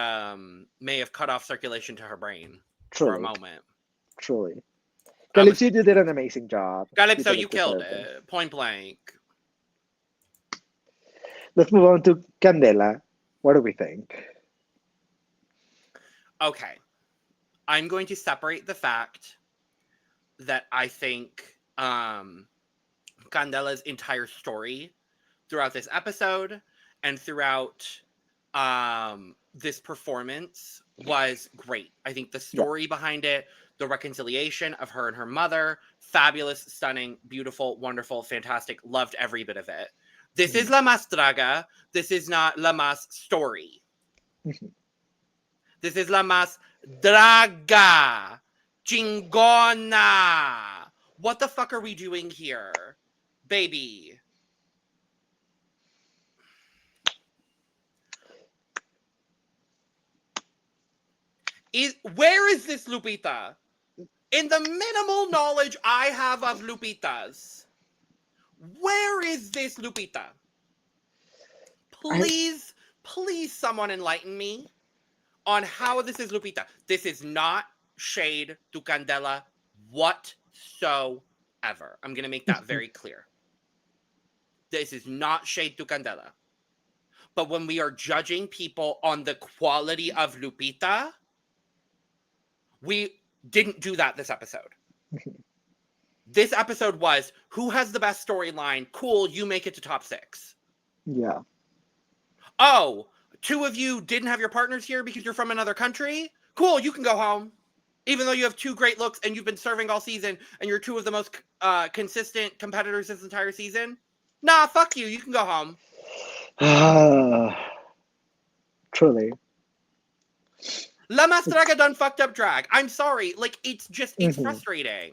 may have cut off circulation to her brain for a truly moment. truly I was Calypso did an amazing job. Calypso, Did a you good killed job. it. Point blank. Let's move on to Candela. What do we think? Okay. I'm going to separate the fact that I think Candela's entire story throughout this episode and throughout this performance was great. I think the Yeah. story behind it, the reconciliation of her and her mother, fabulous, stunning, beautiful, wonderful, fantastic, loved every bit of it. This is La Más Draga. This is not La Más Story. This is La Más Draga. Chingona. What the fuck are we doing here? Baby. Where is this Lupita? In the minimal knowledge I have of Lupitas, where is this Lupita? Please, please someone enlighten me on how this is Lupita. This is not shade to Candela whatsoever. I'm going to make that very clear. This is not shade to Candela. But when we are judging people on the quality of Lupita, we didn't do that this episode. This episode was, who has the best storyline? Cool, you make it to top 6. Yeah. Oh, 2 of you didn't have your partners here because you're from another country? Cool, you can go home. Even though you have 2 great looks and you've been serving all season and you're 2 of the most consistent competitors this entire season? Nah, fuck you, you can go home. Truly. La Más Draga done fucked up drag. I'm sorry, like, it's frustrating.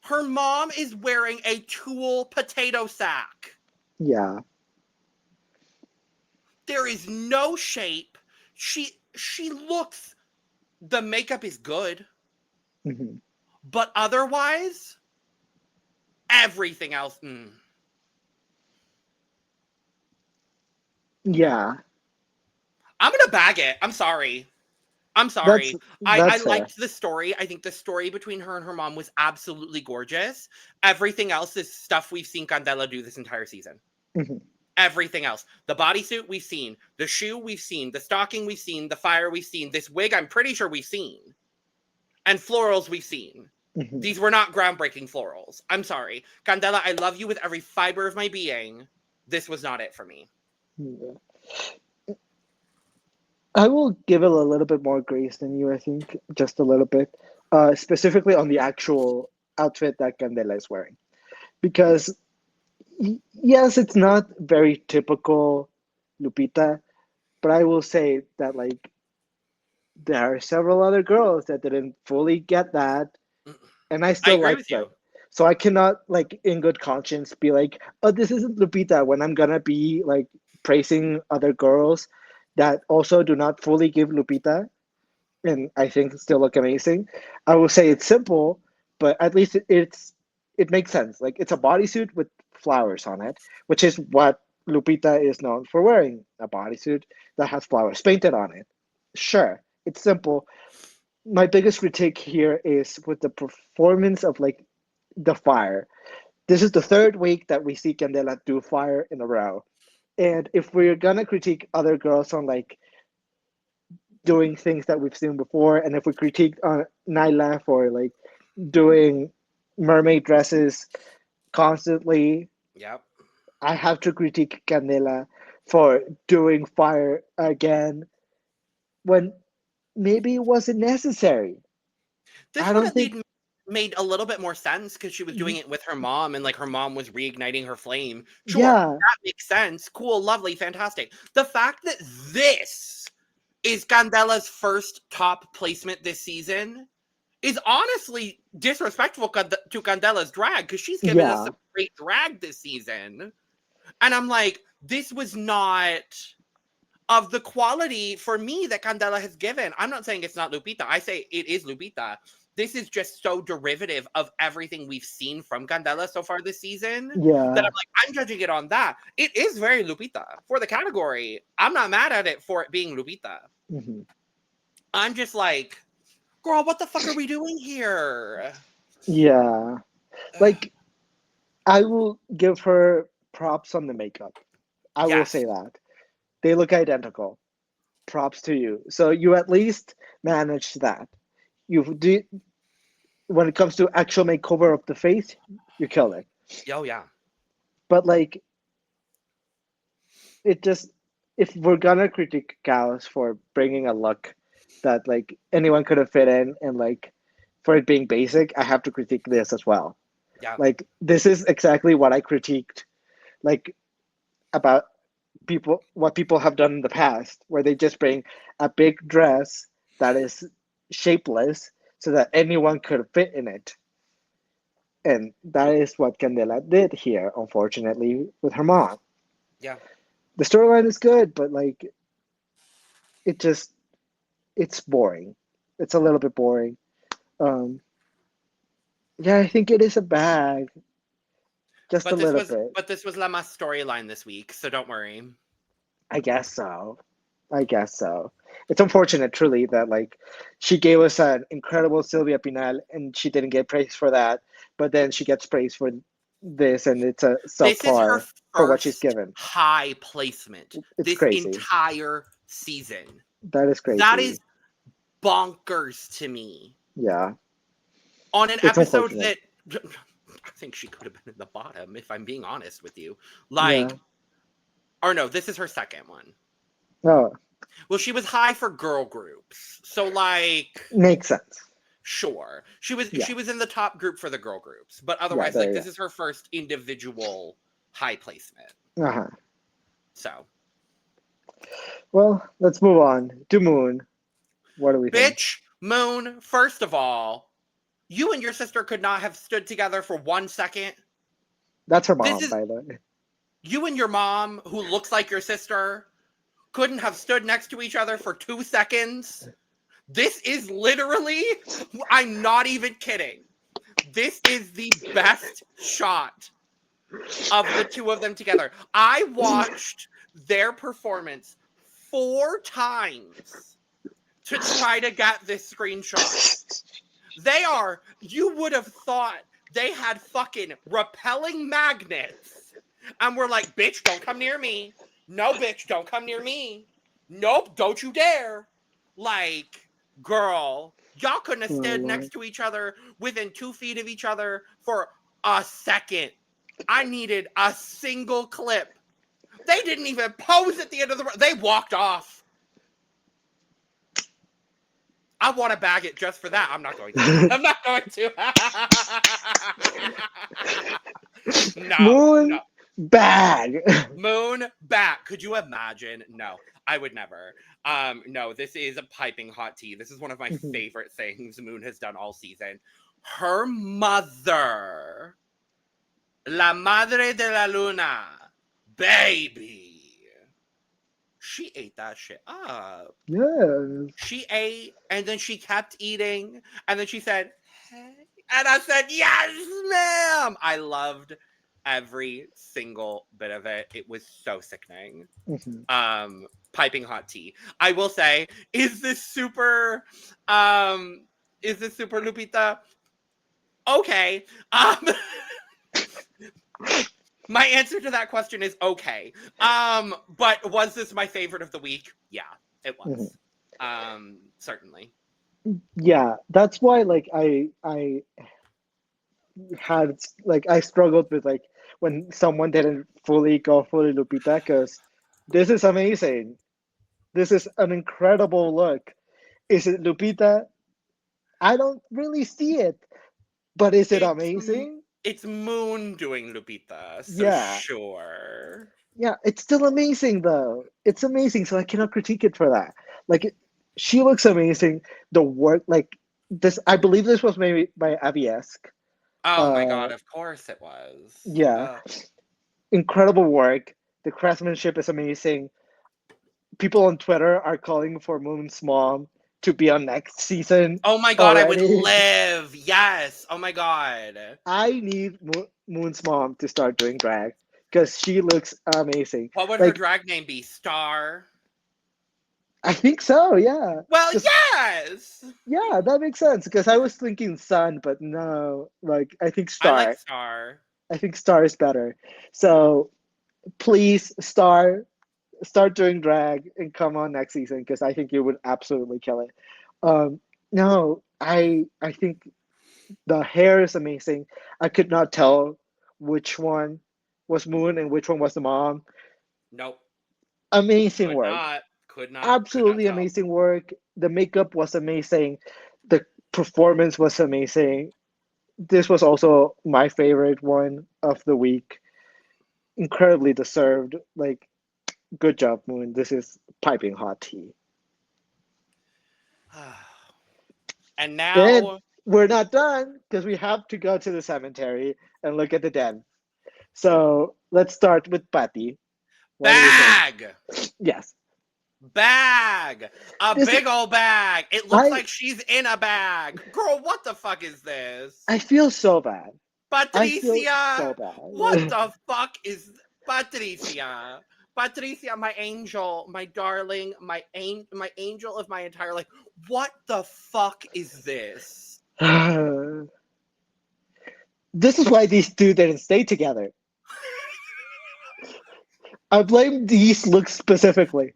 Her mom is wearing a tulle potato sack. Yeah. There is no shape. She looks, the makeup is good. But otherwise, everything else. Yeah. I'm going to bag it. I'm sorry. I That's liked the story. I think the story between her and her mom was absolutely gorgeous. Everything else is stuff we've seen Candela do this entire season. Everything else. The bodysuit we've seen. The shoe we've seen. The stocking we've seen. The fire we've seen. This wig I'm pretty sure we've seen. And florals we've seen. These were not groundbreaking florals. I'm sorry. Candela, I love you with every fiber of my being. This was not it for me. Yeah. I will give it a little bit more grace than you, I think. Just a little bit. Specifically on the actual outfit that Candela is wearing. Because yes, it's not very typical Lupita, but I will say that like there are several other girls that didn't fully get that, and I still agree like with them. you. So I cannot like in good conscience be like, oh, this isn't Lupita when I'm gonna be like praising other girls that also do not fully give Lupita, and I think still look amazing. I will say it's simple, but at least it makes sense. Like it's a bodysuit with flowers on it, which is what Lupita is known for wearing, a bodysuit that has flowers painted on it. Sure, it's simple. My biggest critique here is with the performance of like the fire. This is the third week that we see Candela do fire in a row. And if we're gonna critique other girls on like doing things that we've seen before, and if we critique Nayla for like doing mermaid dresses constantly, Yep. I have to critique Candela for doing fire again when maybe it wasn't necessary. This I one don't at think. least made a little bit more sense because she was doing Mhm. it with her mom and like her mom was reigniting her flame. Sure, Yeah, that makes sense. Cool, lovely, fantastic. The fact that this is Candela's first top placement this season is honestly disrespectful to Candela's drag because she's given us yeah, some great drag this season. And I'm like, this was not of the quality for me that Candela has given. I'm not saying it's not Lupita. I say it is Lupita. This is just so derivative of everything we've seen from Candela so far this season that yeah. I'm like, I'm judging it on that. It is very Lupita for the category. I'm not mad at it for it being Lupita. Hmm. I'm just like, girl, what the fuck are we doing here? Yeah. Like I will give her props on the makeup. I will Yes. say that. They look identical. Props to you. So you at least managed that. You do when it comes to actual makeover of the face, you killed it. Oh, yeah. But like it just if we're gonna critique Caos for bringing a look that like anyone could have fit in and like for it being basic, I have to critique this as well. Yeah. Like this is exactly what I critiqued like about what people have done in the past where they just bring a big dress that is shapeless so that anyone could fit in it. And that is what Candela did here, unfortunately, with her mom. Yeah. The storyline is good, but like it just it's boring. It's a little bit boring. Um, yeah, I think it is a bag, just a little bit. But this was Lama's storyline this week, so don't worry. I guess so. I guess so. It's unfortunate, truly, that like she gave us an incredible Sylvia Pinal, and she didn't get praise for that. But then she gets praise for this, and it's a This is her subpar for what she's first given. high placement It's this crazy. entire season. That is That is crazy. bonkers to me. Yeah, On an it's episode unfortunate. that I think she could have been in the bottom, if I'm being honest with you. Yeah. Like, or no, this is her second one. Oh, Well, she was high for girl groups. So like makes sense. sure. Yeah. She was in the top group for the girl groups, but Yeah. otherwise There like you this is her first individual high placement. go. Uh-huh. So, Well, let's move on to Moon. What do we think? bitch, Moon, first of all, you and your sister could not have stood together for 1 second. That's her This mom, is by the way. you and your mom, who looks like your sister, couldn't have stood next to each other for 2 seconds. This is literally, I'm not even kidding. This is the best shot of the two of them together. I watched their performance 4 times to try to get this screenshot. You would have thought they had fucking repelling magnets and were like, bitch, don't come near me. No, bitch, don't come near me. Nope, don't you dare. Like, girl, y'all couldn't have Oh, stood Lord. next to each other within 2 feet of each other for a second. I needed a single clip. They didn't even pose at the end of the. They walked off. I want to bag it just for that. I'm not going to. I'm not going to. No, no. Moon bag. Moon back. Could you imagine? No, I would never. No, this is a piping hot tea. This is one of my favorite things Moon has done all season. Her mother, La Madre de la Luna, baby. she ate that shit up. Yes. She ate, and then she kept eating, and then she said, "Hey," and I said, "Yes, ma'am." I loved every single bit of it. It was so sickening. Piping hot tea. I will say, is this super Lupita? Okay. My answer to that question is okay. But was this my favorite of the week? Yeah, it was. Certainly. Yeah, that's why like I had like I struggled with like when someone didn't fully go fully Lupita, because this is amazing. This is an incredible look. Is it Lupita? I don't really see it, but is it amazing? It's Moon doing Lupita, so Yeah. sure. Yeah, it's still amazing though. It's amazing, so I cannot critique it for that. Like, she looks amazing. The work, like this, I believe this was maybe by Abiesk. Oh my god, of course it was. Yeah, incredible work. The craftsmanship is amazing. People on Twitter are calling for Moon's mom to be on next season. Oh my god, I would live. Yes. Oh my god. I need Moon's mom to start doing drag because she looks amazing. What would her drag name be? Star? I think so, yeah. Well, yes. Yeah, that makes sense because I was thinking Sun, but no, like I think Star. I like Star. I think Star is better. So please, Star, start doing drag and come on next season because I think you would absolutely kill it. No, I think the hair is amazing. I could not tell which one was Moon and which one was the mom. Nope. Amazing work. Could not. Absolutely amazing work. The makeup was amazing. The performance was amazing. This was also my favorite one of the week. Incredibly deserved. Like, good job, Moon. This is piping hot tea. And now we're not done because we have to go to the cemetery and look at the dead. So let's start with Paty. Bag. Yes. Bag. Big old bag. It looks like she's in a bag. Girl, what the fuck is this? I feel so bad. Patricia. So bad. What the fuck is Patricia? Patricia, my angel, my darling, my angel of my entire life. What the fuck is this? This is why these two didn't stay together. I blame these looks specifically.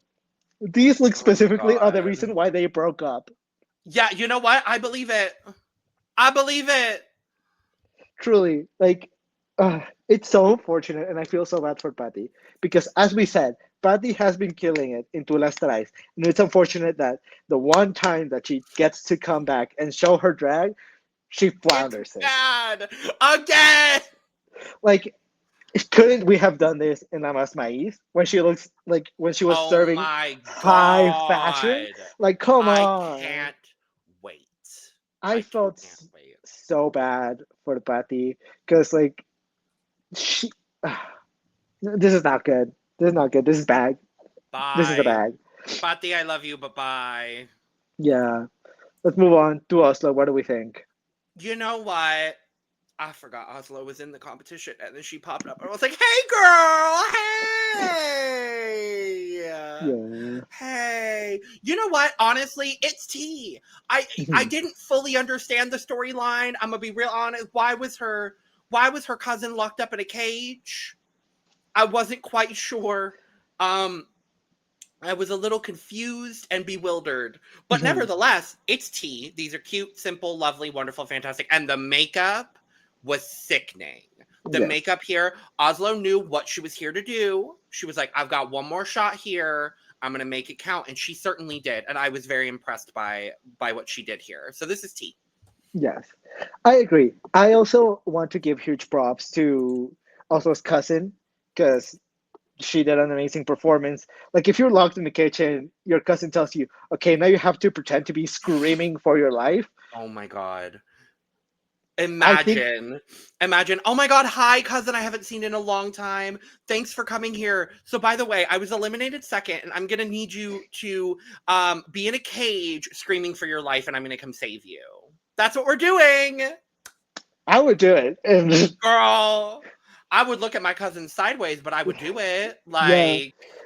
These looks specifically are the reason why they broke up. Yeah, you know what? I believe it. I believe it. Truly, like, it's so unfortunate, and I feel so bad for Paty because, as we said, Paty has been killing it in Tulsa, and it's unfortunate that the one time that she gets to come back and show her drag, she flounders it. Bad again. Like, couldn't we have done this in Amas Maíz when she looks like when she was serving high fashion? Like, come on! I can't wait. I felt so bad for Paty because, like, she. This is not good. This is not good. This is bad. Bye. This is a bag. Paty, I love you, but bye. Yeah. Let's move on to Oslo. What do we think? You know what? I forgot Oslo was in the competition, and then she popped up. And I was like, "Hey, girl! Hey! Yeah. Hey! You know what? Honestly, it's tea. I didn't fully understand the storyline. I'm gonna be real honest. Why was her cousin locked up in a cage? I wasn't quite sure. I was a little confused and bewildered. But nevertheless, it's tea. These are cute, simple, lovely, wonderful, fantastic. And the makeup was sickening. The makeup here, Oslo knew what she was here to do. She was like, I've got one more shot here. I'm going to make it count. And she certainly did. And I was very impressed by what she did here. So this is tea. Yes, I agree. I also want to give huge props to Oslo's cousin because she did an amazing performance. Like, if you're locked in the kitchen, your cousin tells you, okay, now you have to pretend to be screaming for your life. Oh my God. Imagine. Oh my God. Hi, cousin. I haven't seen in a long time. Thanks for coming here. So by the way, I was eliminated second and I'm going to need you to be in a cage screaming for your life and I'm going to come save you. That's what we're doing. I would do it. Girl, I would look at my cousin sideways, but I would do it. Yeah.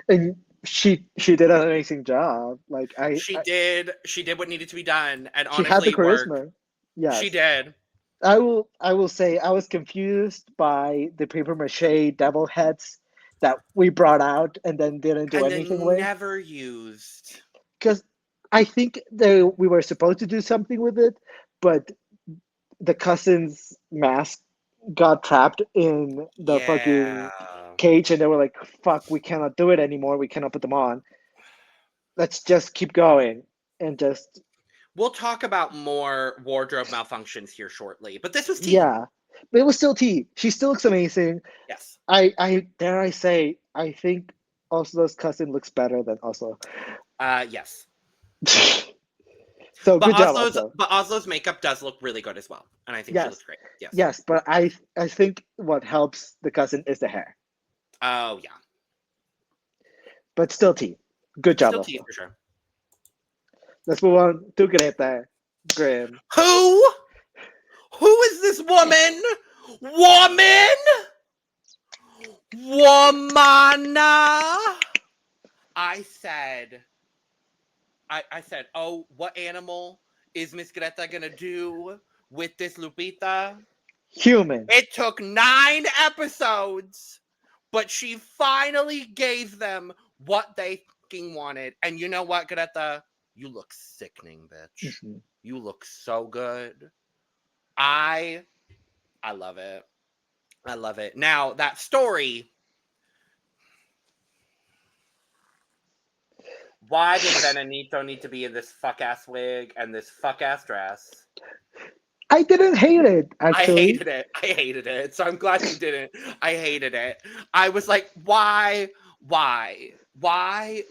And she did an amazing job. Like she did what needed to be done. And she honestly, had the it worked. charisma. Yes. She did. I will say I was confused by the paper mache devil heads that we brought out and then didn't do anything with. Never used. Because I think we were supposed to do something with it, but the cousin's mask got trapped in the fucking cage and they were like, fuck, we cannot do it anymore. We cannot put them on. Let's just keep going and just... We'll talk about more wardrobe malfunctions here shortly, but this was tea. Yeah, but it was still tea. She still looks amazing. Yes. I dare I say, I think Oslo's cousin looks better than Oslo. Yes. So good job, Oslo. But Oslo's makeup does look really good as well, and I think she looks great. Yes. Yes, but I think what helps the cousin is the hair. Oh yeah. But still tea. Good job, Still Oslo. tea for sure. Let's move on to Greta Grimm. Who? Who is this woman? Woman? Womana? I said, oh, what animal is Miss Greta gonna do with this Lupita? Human. It took 9 episodes, but she finally gave them what they fucking wanted. And you know what, Greta? You look sickening, bitch. Mm-hmm. You look so good. I love it. I love it. Now, that story. Why did Venenito need to be in this fuck-ass wig and this fuck-ass dress? I didn't hate it, actually. I hated it. So I'm glad you didn't. I hated it. I was like, why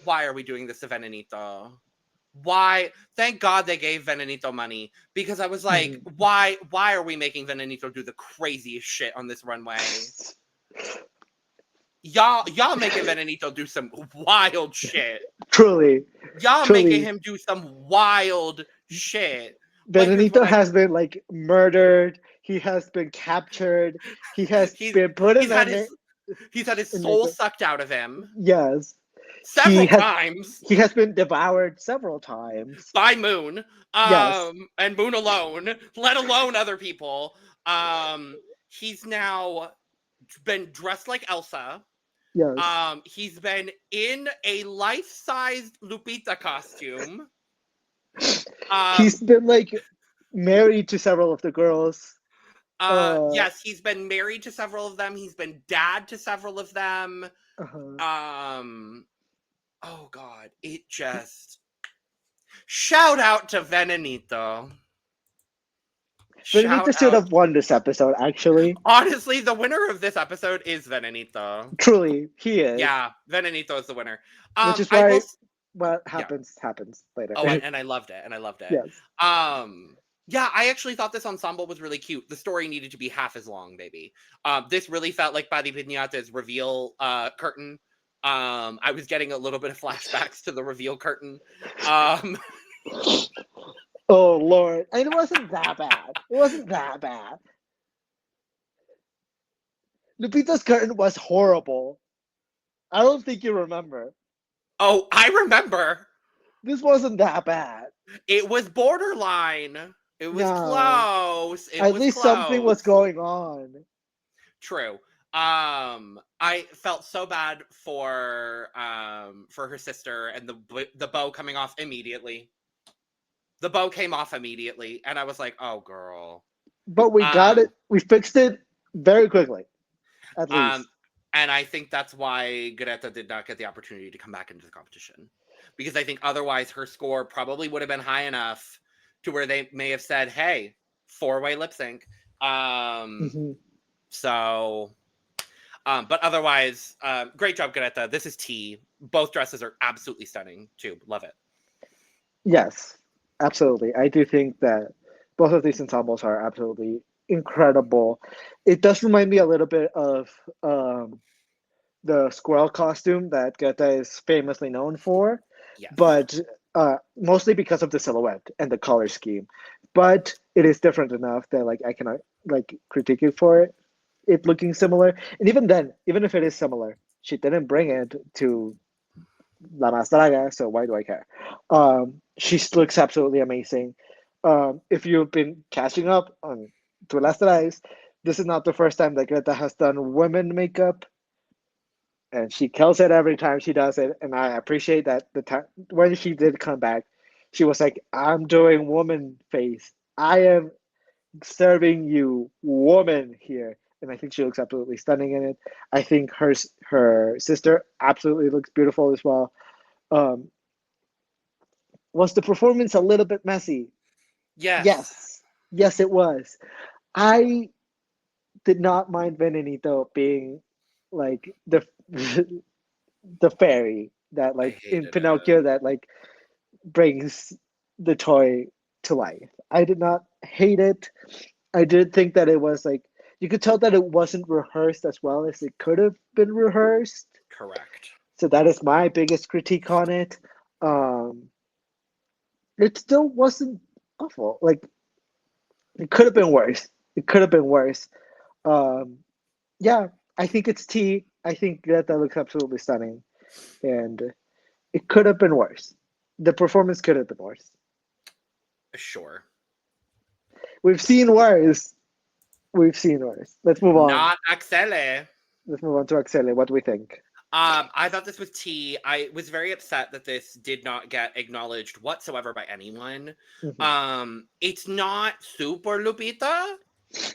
are we doing this to Venenito? Why? Thank God they gave Venenito money, because I was like, why are we making Venenito do the craziest shit on this runway? Y'all making Venenito do some wild shit. Truly. Y'all making him do some wild shit. Venenito has been like murdered. He has been captured. He's been put in he's had his soul sucked out of him. Yes. Several times. He has been devoured several times. By Moon. Yes. And Moon alone, let alone other people. He's now been dressed like Elsa. Yes. He's been in a life-sized Lupita costume. He's been like married to several of the girls. Yes, he's been married to several of them. He's been dad to several of them. Oh God, it just... Shout out to Venenito. Venenito should have won this episode, actually. Honestly, the winner of this episode is Venenito. Truly, he is. Yeah, Venenito is the winner. Which is why what happens later. Oh, and I loved it. Yes. Yeah, I actually thought this ensemble was really cute. The story needed to be half as long, baby. This really felt like Paty Piñata's reveal curtain. I was getting a little bit of flashbacks to the reveal curtain. Oh, Lord. And it wasn't that bad. Lupita's curtain was horrible. I don't think you remember. Oh, I remember. This wasn't that bad. It was borderline. It was close. At least something was going on. True. I felt so bad for her sister, and the bow coming off immediately. The bow came off immediately, and I was like, "Oh, girl!" But we got it. We fixed it very quickly, at least. And I think that's why Greta did not get the opportunity to come back into the competition, because I think otherwise her score probably would have been high enough to where they may have said, "Hey, 4-way lip sync." So. But otherwise, great job, Greta. This is tea. Both dresses are absolutely stunning, too. Love it. Yes, absolutely. I do think that both of these ensembles are absolutely incredible. It does remind me a little bit of the squirrel costume that Greta is famously known for, Yes. but mostly because of the silhouette and the color scheme. But it is different enough that like I cannot like critique it for it looking similar. And even then, even if it is similar, she didn't bring it to La Más Draga, so why do I care? She looks absolutely amazing. If you've been catching up on To Last Eyes, this is not the first time that Greta has done women makeup, and she kills it every time she does it. And I appreciate that the time when she did come back, she was like, "I'm doing woman face. I am serving you woman here." And I think she looks absolutely stunning in it. I think her sister absolutely looks beautiful as well. Um, was the performance a little bit messy? Yes. Yes, it was. I did not mind Benedito being like the the fairy that I like in hated it. Pinocchio that like brings the toy to life. I did not hate it. I did think that it was like you could tell that it wasn't rehearsed as well as it could have been rehearsed. Correct. So that is my biggest critique on it. Um, it still wasn't awful. Like it could have been worse. It could have been worse. Um, yeah, I think it's T. I think that looks absolutely stunning, and it could have been worse. The performance could have been worse. Sure. We've seen worse. We've seen worse. Let's move on. Not Axelle. Let's move on to Axelle. What do we think? I thought this was tea. I was very upset that this did not get acknowledged whatsoever by anyone. It's not super Lupita,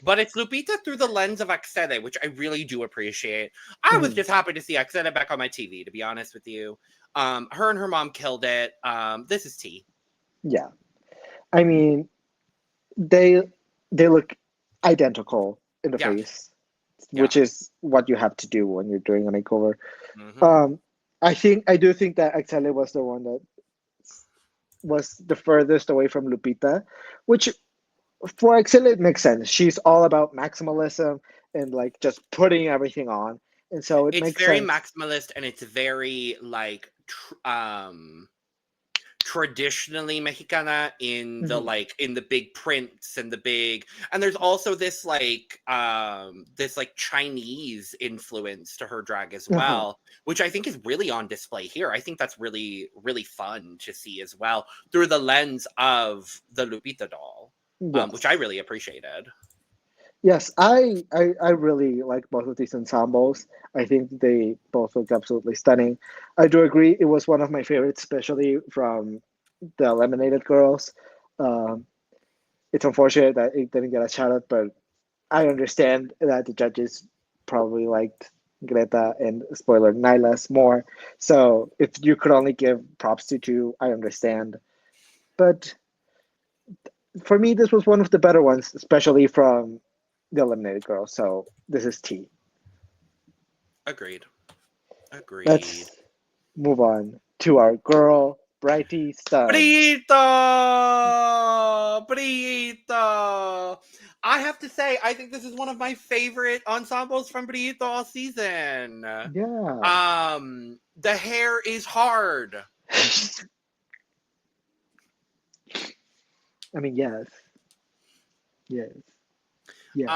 but it's Lupita through the lens of Axelle, which I really do appreciate. I was just happy to see Axelle back on my TV, to be honest with you. Her and her mom killed it. This is tea. Yeah, I mean, they they look identical in the Yeah. face, which is what you have to do when you're doing a makeover. Mhm. I do think that Axelle was the one that was the furthest away from Lupita, which for Axelle it makes sense. She's all about maximalism and like just putting everything on, and so it It's makes very sense. maximalist and it's very like traditionally Mexicana in the like in the big prints and the big, and there's also this like Chinese influence to her drag as well, which I think is really on display here. I think that's really really fun to see as well through the lens of the Lupita doll, Yes. which I really appreciated. Yes, I really like both of these ensembles. I think they both look absolutely stunning. I do agree it was one of my favorites, especially from the eliminated girls. Um, it's unfortunate that it didn't get a shout out, but I understand that the judges probably liked Greta and spoiler Nyla's more. So if you could only give props to two, I understand. But for me, this was one of the better ones, especially from the eliminated girls. So this is T. Agreed. Agreed. Let's move on to our girl, Brighty Stun. Brito! I have to say, I think this is one of my favorite ensembles from Brito all season. Yeah. The hair is hard. I mean, yes. Yes. Yeah.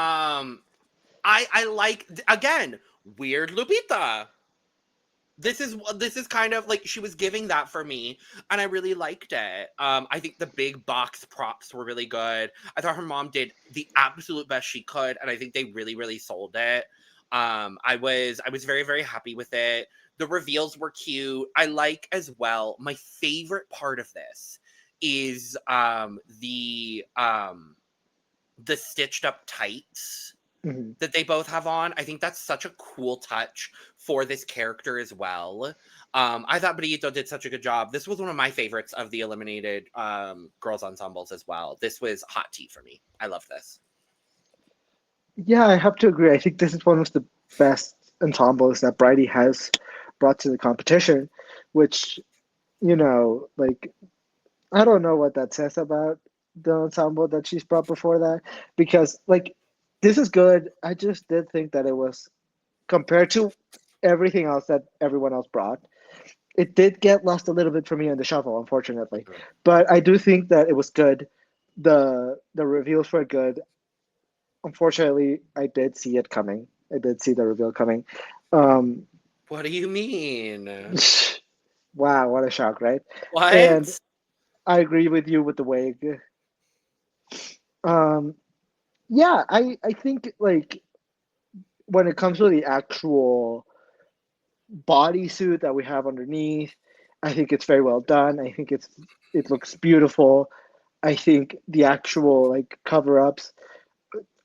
I like, again, weird Lupita. This is kind of like she was giving that for me, and I really liked it. I think the big box props were really good. I thought her mom did the absolute best she could, and I think they really really sold it. I was very very happy with it. The reveals were cute. I like as well. My favorite part of this is the stitched up tights that they both have on. I think that's such a cool touch for this character as well. I thought Brito did such a good job. This was one of my favorites of the eliminated girls ensembles as well. This was hot tea for me. I love this. Yeah, I have to agree. I think this is one of the best ensembles that Brighty has brought to the competition, which, like, I don't know what that says about the ensemble that she's brought before that, because, like, This is good. I just did think that it was compared to everything else that everyone else brought. It did get lost a little bit for me in the shuffle, unfortunately. But I do think that it was good. The reveals were good. Unfortunately, I did see it coming. I did see the reveal coming. Um, What do you mean? wow, what a shock, right? And What? I agree with you with the wig. Um, yeah, I think like when it comes to the actual bodysuit that we have underneath, I think it's very well done. I think it looks beautiful. I think the actual like cover ups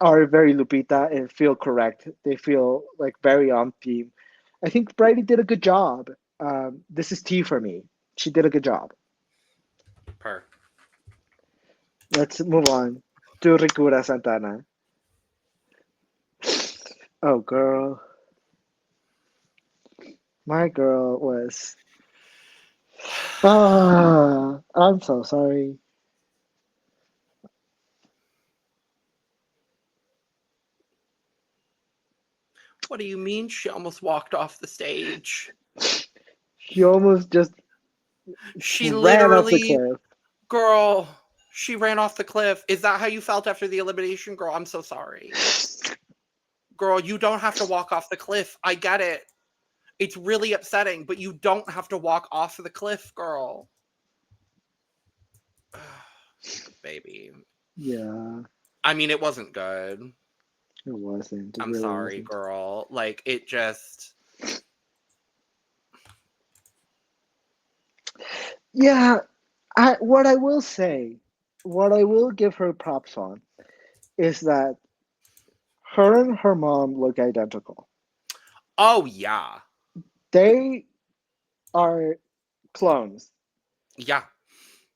are very Lupita and feel correct. They feel like very on theme. I think Brighty did a good job. This is T for me. She did a good job. Per. Let's move on to Ricura Santana. Oh, girl. My girl was. Ah, I'm so sorry. What do you mean she almost walked off the stage? She almost just She ran off the literally, cliff. girl, she ran off the cliff. Is that how you felt after the elimination? Girl, I'm so sorry. Girl, you don't have to walk off the cliff. I get it. It's really upsetting, but you don't have to walk off the cliff, girl. Baby. Yeah, I mean, it wasn't good. it wasn't. It I'm really sorry, wasn't. girl. Like, it just. Yeah, what I will say, what I will give her props on is that her and her mom look identical. Oh, yeah. They are clones, Yeah.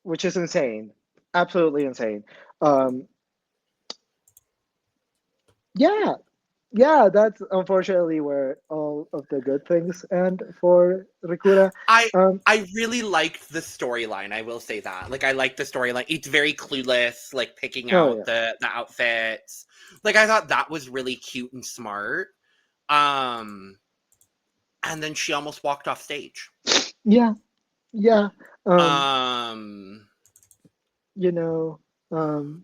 which is insane. Absolutely insane. Um, yeah, yeah, that's unfortunately where all of the good things end for Rikura. I Um, I really liked the storyline. I will say that. Like I liked the storyline. It's very clueless, like picking oh out yeah, the outfits. Like I thought that was really cute and smart. Um and then she almost walked off stage. yeah, yeah. Um, Um you know, um,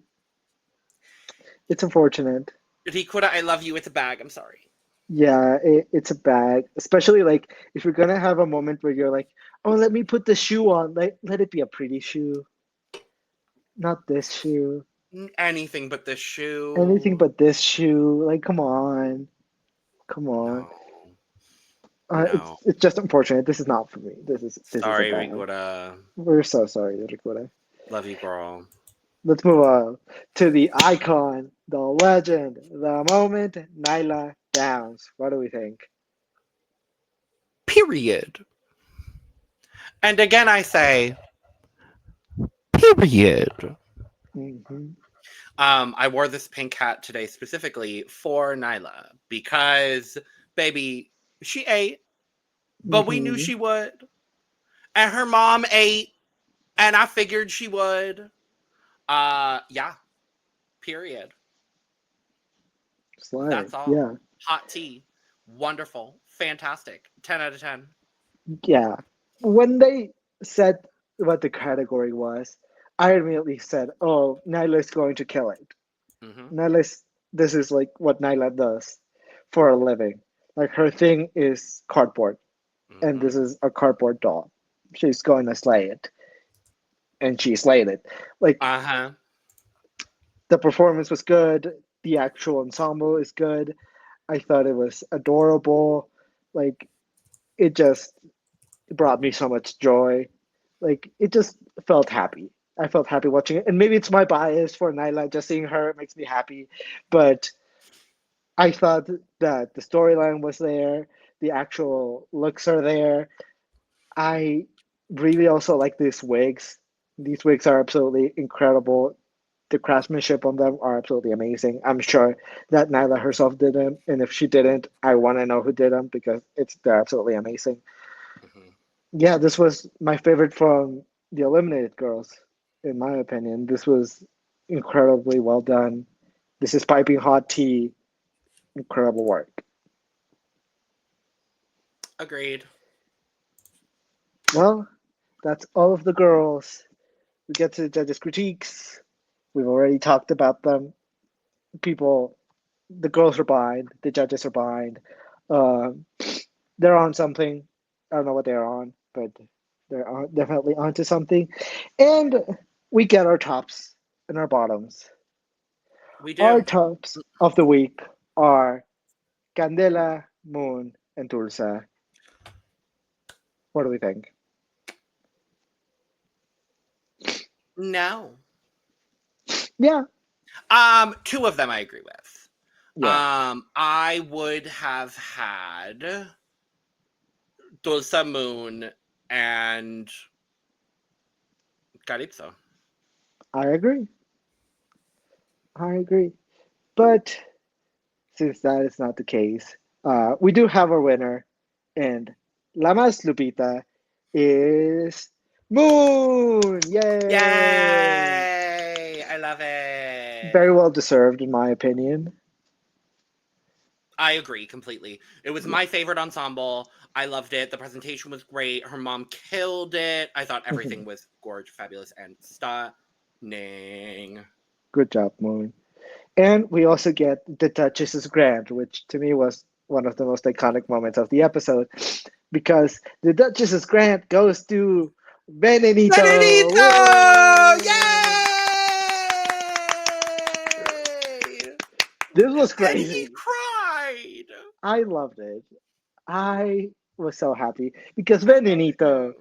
it's unfortunate. Rikura, I love you. It's a bag. I'm sorry. Yeah, it's a bag, especially like if you're gonna have a moment where you're like, oh, let me put the shoe on. Let it be a pretty shoe, not this shoe. Anything but the Anything shoe. but this shoe. Like, come on, come on. No. No. It's just unfortunate. This is not for me. This is a Sorry, bag. Rikura. We're so sorry, Rikura. Love you, girl. Let's move on to the icon, the legend, the moment, Nayla Downs. What do we think? Period. And again I say, period. Hmm. I wore this pink hat today specifically for Nyla because, baby, she ate, but we knew Hmm. she would. And her mom ate, and I figured she would. Yeah, period. Slay. That's all. Yeah. Hot tea. Wonderful. Fantastic. 10 out of 10. Yeah. When they said what the category was, I immediately said, "Oh, Nyla's going to kill it. Mm-hmm. Nyla's. This is like what Nyla does for a living. Like her thing is cardboard, and Mm-hmm. this is a cardboard doll. She's going to slay it, and she slayed it. Like Uh-huh. the performance was good. The actual ensemble is good. I thought it was adorable. Like it just brought me so much joy. Like it just felt happy. I felt happy watching it, and maybe it's my bias for Nyla. Just seeing her makes me happy, but I thought that the storyline was there. The actual looks are there. I really also like these wigs. These wigs are absolutely incredible. The craftsmanship on them are absolutely amazing. I'm sure that Nyla herself did them, and if she didn't, I want to know who did them because they're absolutely amazing. Mm-hmm. Yeah, this was my favorite from the eliminated girls, in my opinion. This was incredibly well done. This is piping hot tea. Incredible work. Agreed. Well, that's all of the girls. We get to the judges' critiques. We've already talked about them. The girls are behind. The judges are behind. Um, they're on something. I don't know what they're on, but they're definitely onto something. And we get our tops and our bottoms. We do. Our tops of the week are Candela, Moon, and Tulsa. What do we think? No. Yeah. Two of them I agree with. Yeah. I would have had Tulsa, Moon, and Calypso. I agree. But since that is not the case, we do have a winner, and La Más Lupita is Moon! Yay! Yay! I love it. Very well deserved, in my opinion. I agree completely. It was my favorite ensemble. I loved it. The presentation was great. Her mom killed it. I thought everything was gorgeous, fabulous, and stunning. Good job, Moon. And we also get the Duchess's Grant, which to me was one of the most iconic moments of the episode, because the Duchess's Grant goes to Benedito! Benedito! Whoa! Yay! This was And crazy. he cried. I loved it. I was so happy because Benedito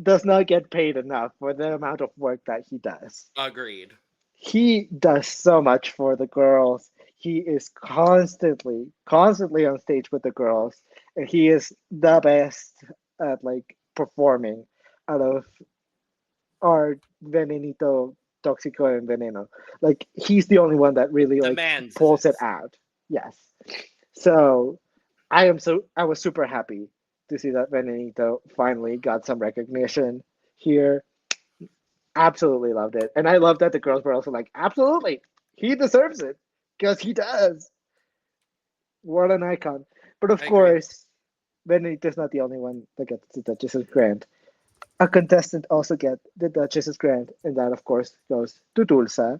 does not get paid enough for the amount of work that he does. Agreed. He does so much for the girls. He is constantly on stage with the girls, and he is the best at performing out of our Venenito, Toxico, and Veneno. He's the only one that really The man's pulls it out. Yes. So I was super happy to see that Venenito finally got some recognition here. Absolutely loved it. And I love that the girls were also like, absolutely, he deserves it, because he does. What an icon. But of course, Benedicto's not the only one that gets the Duchess's Grant. A contestant also gets the Duchess's Grant, and that, of course, goes to Tulsa,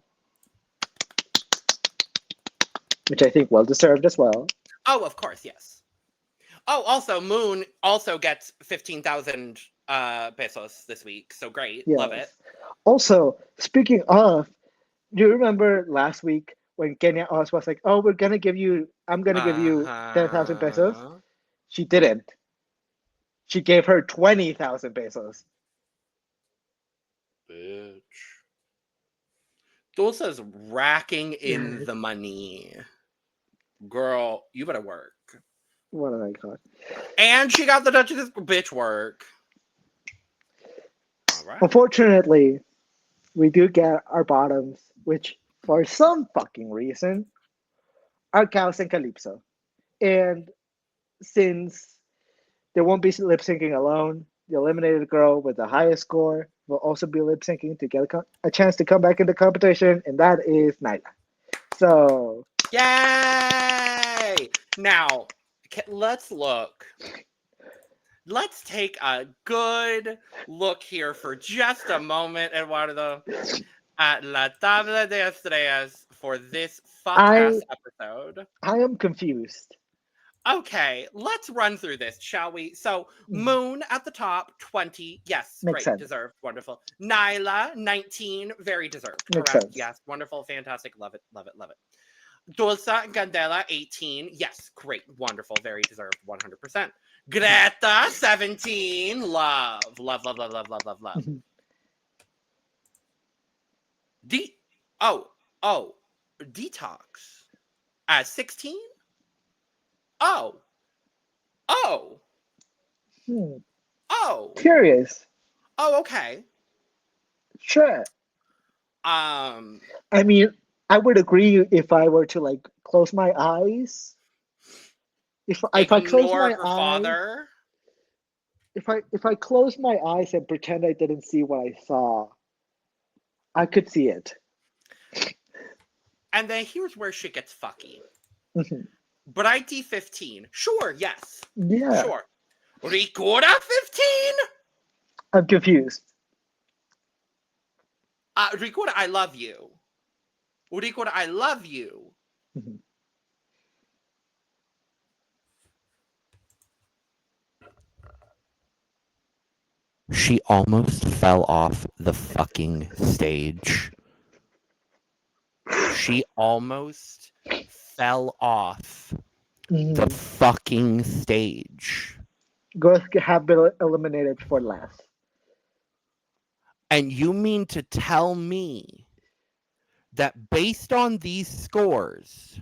which I think well deserved as well. Oh, of course, yes. Oh, also, Moon also gets 15,000 pesos this week, so great. Yes. Love it. Also, speaking of, do you remember last week when Kenya Oz was like, "Oh, I'm gonna give you 10,000 pesos"? She didn't. She gave her 20,000 pesos. Bitch. Dulce's racking in the money. Girl, you better work. What an icon. And she got the Duchess bitch work. All right. Unfortunately, we do get our bottoms, which for some fucking reason are Caos and Calypso. And since they won't be lip syncing alone, the eliminated girl with the highest score will also be lip syncing to get a chance to come back in the competition, and that is Nayla. So, yay! Now, let's look. Let's take a good look here for just a moment, Eduardo, at La Tabla de Estrellas for this fuck-ass episode. I am confused. Okay, let's run through this, shall we? So, Moon at the top, 20. Yes, Makes great, sense. Deserved, wonderful. Nyla, 19, very deserved. Makes Correct, sense. yes, wonderful, fantastic, love it, love it, love it. Tulsa and Candela, 18. Yes, great, wonderful, very deserved, 100%. Greta, 17. Love, love, love, love, love, love, love, love. Deetox at 16? Oh. Curious. Oh, okay. Sure. I mean, I would agree if I were to close my eyes. If I close my her eyes, father. If I close my eyes and pretend I didn't see what I saw, I could see it. And then here's where shit gets fucky. Mhm. Brighty 15. Sure, yes. Yeah. Sure. Ricura 15? I'm confused. Ricura, I love you. Ricura, I love you. Mhm. She almost fell off the fucking stage. She almost fell off the fucking stage. Girls have been eliminated for less. And you mean to tell me that based on these scores,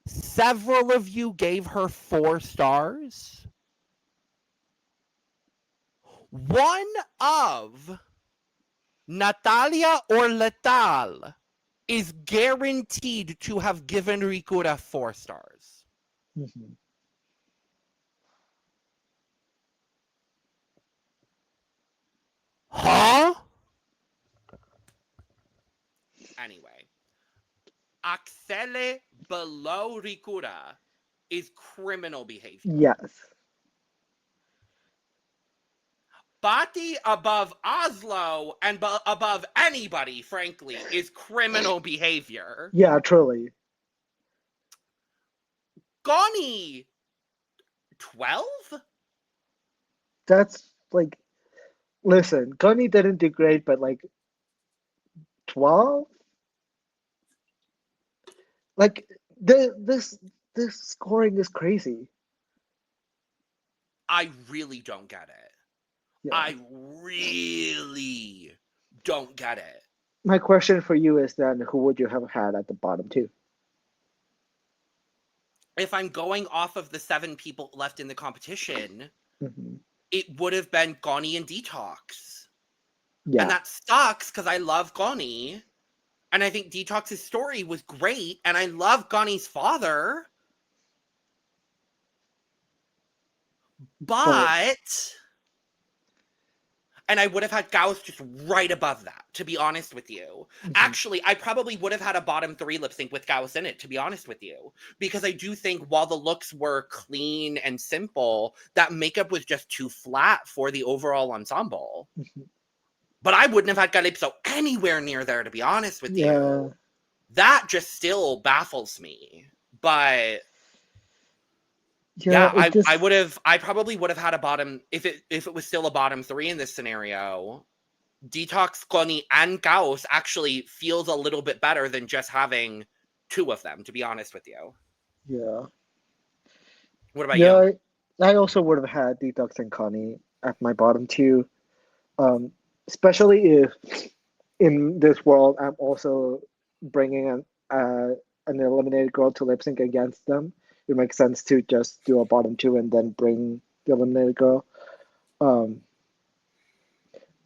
several of you gave her 4 stars? One of Natalia or Letal is guaranteed to have given Ricura 4 stars. Mhm. Huh? Anyway, Axelle below Ricura is criminal behavior. Yes. Paty above Oslo and above anybody, frankly, is criminal behavior. Yeah, truly. Konny 12? That's like, listen, Konny didn't do great, but like 12? Like this scoring is crazy. I really don't get it. Yeah. I really don't get it. My question for you is then, who would you have had at the bottom two? If I'm going off of the 7 people left in the competition, Mhm. it would have been Konny and Deetox. Yeah. And that sucks because I love Konny. And I think Deetox's story was great. And I love Konny's father. But... And I would have had Caos just right above that, to be honest with you. Mhm. Actually, I probably would have had a bottom 3 lip sync with Caos in it, to be honest with you. Because I do think while the looks were clean and simple, that makeup was just too flat for the overall ensemble. Mhm. But I wouldn't have had Calypso anywhere near there, to be honest with Yeah. you. That just still baffles me. But... Yeah, I probably would have had a bottom, if it was still a bottom 3 in this scenario. Deetox, Konny, and Caos actually feels a little bit better than just having 2 of them, to be honest with you. Yeah. What about you? I also would have had Deetox and Konny at my bottom two. Especially if in this world I'm also bringing an eliminated girl to lip sync against them. It makes sense to just do a bottom two and then bring the eliminated girl.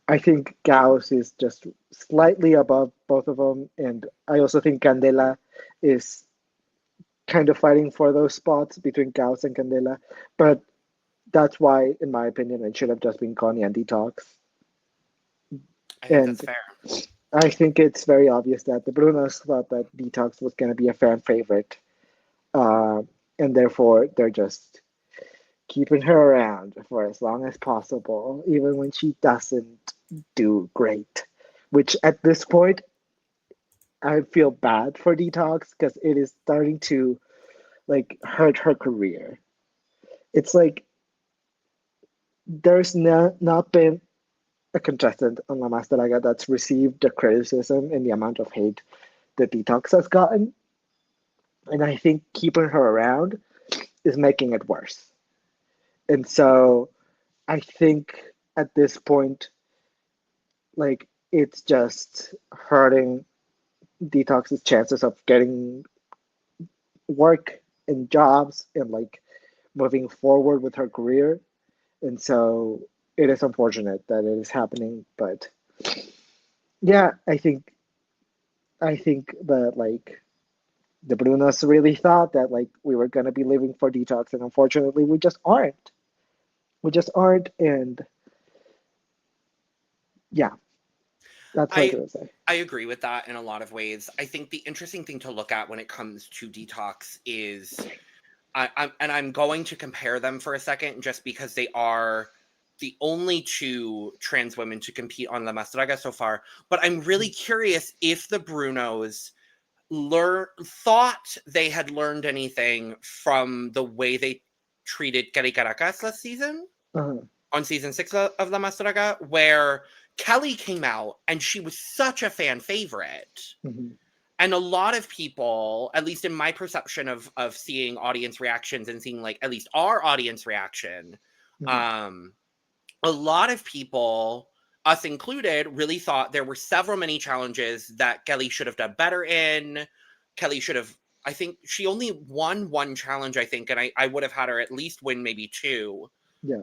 I think Gauss is just slightly above both of them, and I also think Candela is kind of fighting for those spots between Gauss and Candela, but that's why, in my opinion, it should have just been Konny and Deetox. I think And that's fair. I think it's very obvious that the Brunos thought that Deetox was going to be a fan favorite, and therefore they're just keeping her around for as long as possible, even when she doesn't do great. Which at this point, I feel bad for Deetox because it is starting to like hurt her career. It's like there's not been a contestant on La Más Draga that's received the criticism and the amount of hate that Deetox has gotten. And I think keeping her around is making it worse. And so I think at this point, like it's just hurting Deetox's chances of getting work and jobs and like moving forward with her career. And so it is unfortunate that it is happening, but yeah, I think that like the Brunos really thought that like we were gonna be living for Deetox, and unfortunately we just aren't. We just aren't, and yeah. That's what I'm gonna say. I agree with that in a lot of ways. I think the interesting thing to look at when it comes to Deetox is, I'm going to compare them for a second just because they are the only two trans women to compete on La Más Draga so far. But I'm really curious if the Brunos thought they had learned anything from the way they treated Caracas last season, on season 6 of La Más Draga, where Kelly came out and she was such a fan favorite. And a lot of people, at least in my perception of seeing audience reactions and seeing like at least our audience reaction, a lot of people, us included, really thought there were several mini challenges that Kelly should have done better in. Kelly should have, I think she only won one challenge, I think, and I would have had her at least win maybe 2. Yeah.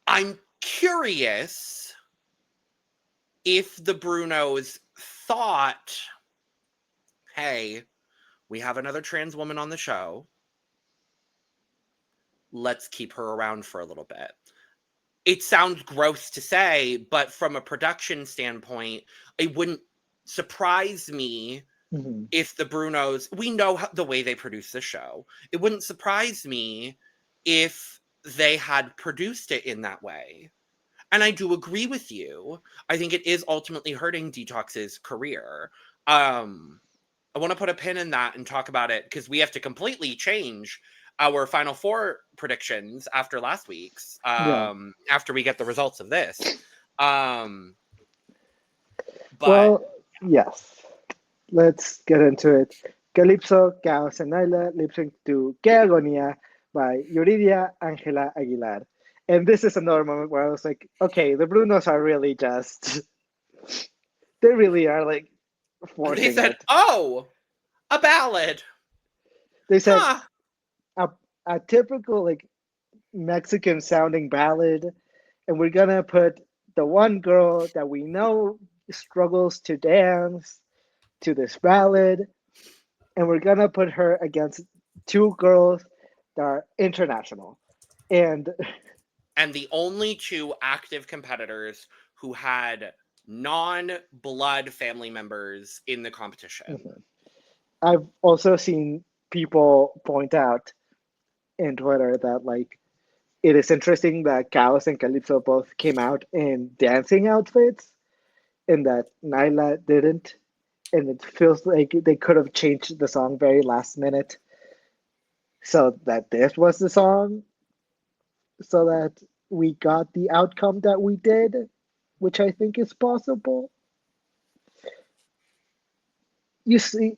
I'm curious if the Brunos thought, hey, we have another trans woman on the show. Let's keep her around for a little bit. It sounds gross to say, but from a production standpoint, it wouldn't surprise me if the Brunos, we know the way they produce the show. It wouldn't surprise me if they had produced it in that way. And I do agree with you. I think it is ultimately hurting Deetox's career. I want to put a pin in that and talk about it because we have to completely change our Final Four predictions after last week's, after we get the results of this. Well, yes. Let's get into it. Calypso, Caos, and Nayla lip-sync to Que Agonía by Yuridia Ángela Aguilar. And this is another moment where I was like, okay, the Brunos are really just, they really are like forcing They said, it. oh, a ballad. They said, a typical like Mexican sounding ballad, and we're gonna put the one girl that we know struggles to dance to this ballad, and we're gonna put her against 2 girls that are international, and the only 2 active competitors who had non-blood family members in the competition. I've also seen people point out in Twitter that like it is interesting that Caos and Calypso both came out in dancing outfits and that Nayla didn't. And it feels like they could have changed the song very last minute so that this was the song, so that we got the outcome that we did, which I think is possible. You see,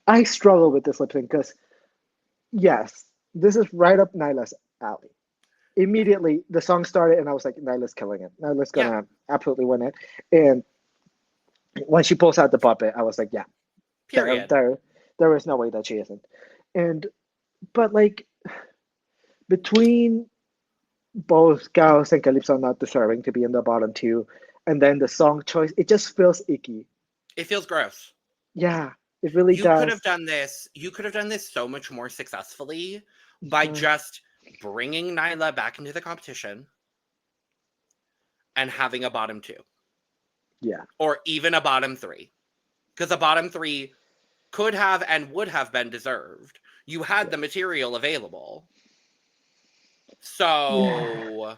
I struggle with this lip sync because, yes, this is right up Nyla's alley. Immediately, the song started, and I was like, Nyla's killing it. Nyla's gonna absolutely win it. And when she pulls out the puppet, I was like, yeah, period. There is no way that she isn't. But like, between both Caos and Calypso not deserving to be in the bottom 2, and then the song choice, it just feels icky. It feels gross. Yeah, it really does. You could have done this so much more successfully by just bringing Nayla back into the competition and having a bottom 2. Yeah. Or even a bottom 3. Because a bottom 3 could have and would have been deserved. You had the material available. So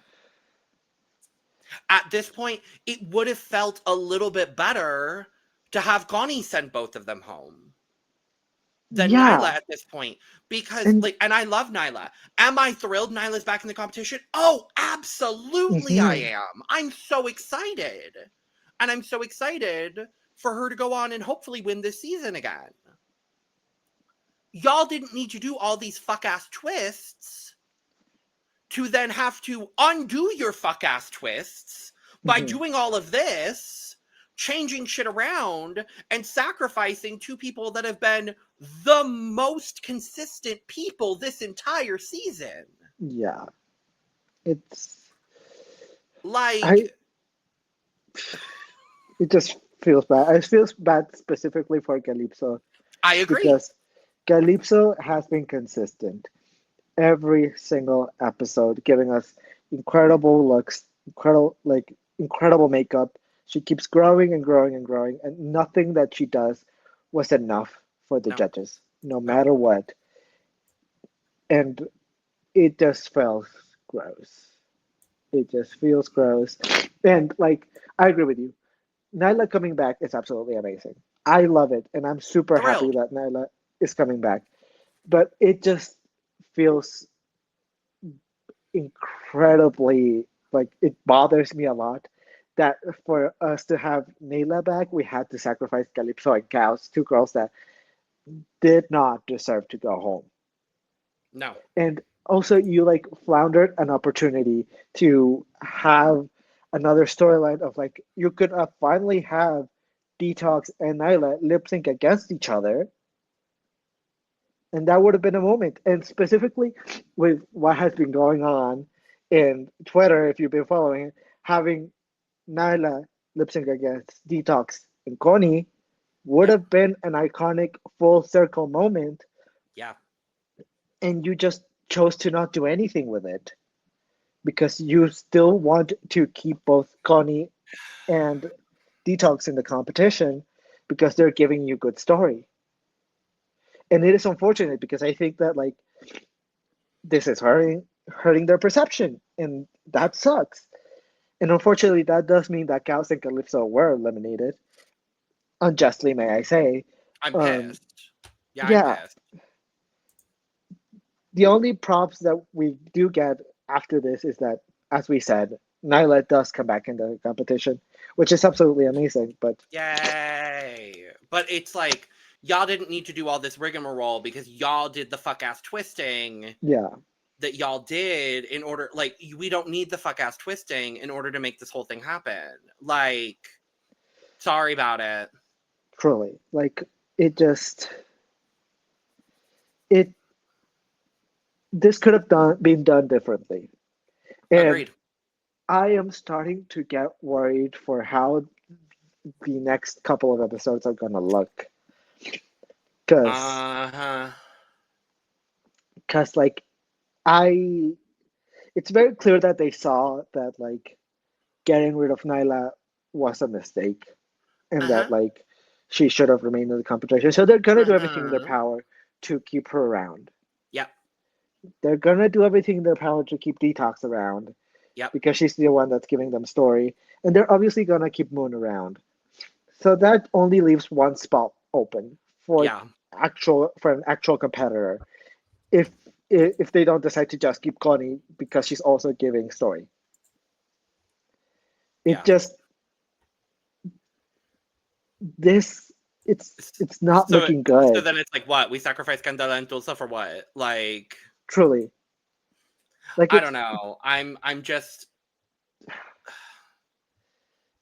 at this point, it would have felt a little bit better to have Konny send both of them home than Nayla at this point. Because, and I love Nayla. Am I thrilled Nyla's back in the competition? Oh, absolutely I am. I'm so excited. And I'm so excited for her to go on and hopefully win this season again. Y'all didn't need to do all these fuck-ass twists to then have to undo your fuck-ass twists by doing all of this, changing shit around, and sacrificing 2 people that have been the most consistent people this entire season. Yeah. It's... like... It just feels bad. It feels bad specifically for Calypso. I agree. Because Calypso has been consistent every single episode, giving us incredible looks, incredible, like incredible makeup. She keeps growing and growing and growing, and nothing that she does was enough for the No. judges, no No. matter what. And it just feels gross. It just feels gross. And like, I agree with you. Nyla coming back is absolutely amazing. I love it, and I'm super happy Thrilled. that Nyla is coming back. But it just feels incredibly like it bothers me a lot that for us to have Nayla back, we had to sacrifice Calypso and Caos, two girls that did not deserve to go home. No. And also, you like floundered an opportunity to have another storyline of like you could finally have Deetox and Nyla lip sync against each other, and that would have been a moment. And specifically with what has been going on in Twitter, if you've been following, having Nyla lip sync against Deetox and Konny would Yeah. have been an iconic full circle moment, Yeah. and you just chose to not do anything with it because you still want to keep both Konny and Deetox in the competition because they're giving you good story. And it is unfortunate because I think that like this is hurting their perception, and that sucks. And unfortunately, that does mean that Caos and Calypso were eliminated unjustly, may I say. I'm Um, pissed. Yeah, I'm yeah, pissed. the only props that we do get after this is that, as we said, Nyla does come back into the competition, which is absolutely amazing. But Yay. But it's like, y'all didn't need to do all this rigmarole because y'all did the fuck ass twisting yeah, that y'all did in order, like, we don't need the fuck ass twisting in order to make this whole thing happen. Like, sorry about it. truly, like it just it this could have been done differently. And Agreed. I am starting to get worried for how the next couple of episodes are gonna look. Cause, Uh-huh. cause like I, it's very clear that they saw that like getting rid of Nyla was a mistake, and that Uh-huh. like she should have remained in the competition. So they're gonna do everything in their Uh-huh. power to keep her around. Yep. They're gonna do everything in their power to keep Detox around Yep. because she's the one that's giving them story, and they're obviously gonna keep Moon around. So that only leaves one spot open for Yeah. an actual competitor if if they don't decide to just keep Connie because she's also giving story. It Yeah. just this it's not So looking so good, then it's like, what? We sacrifice Candela and Tulsa for what? Like, truly. Like I don't know. I'm just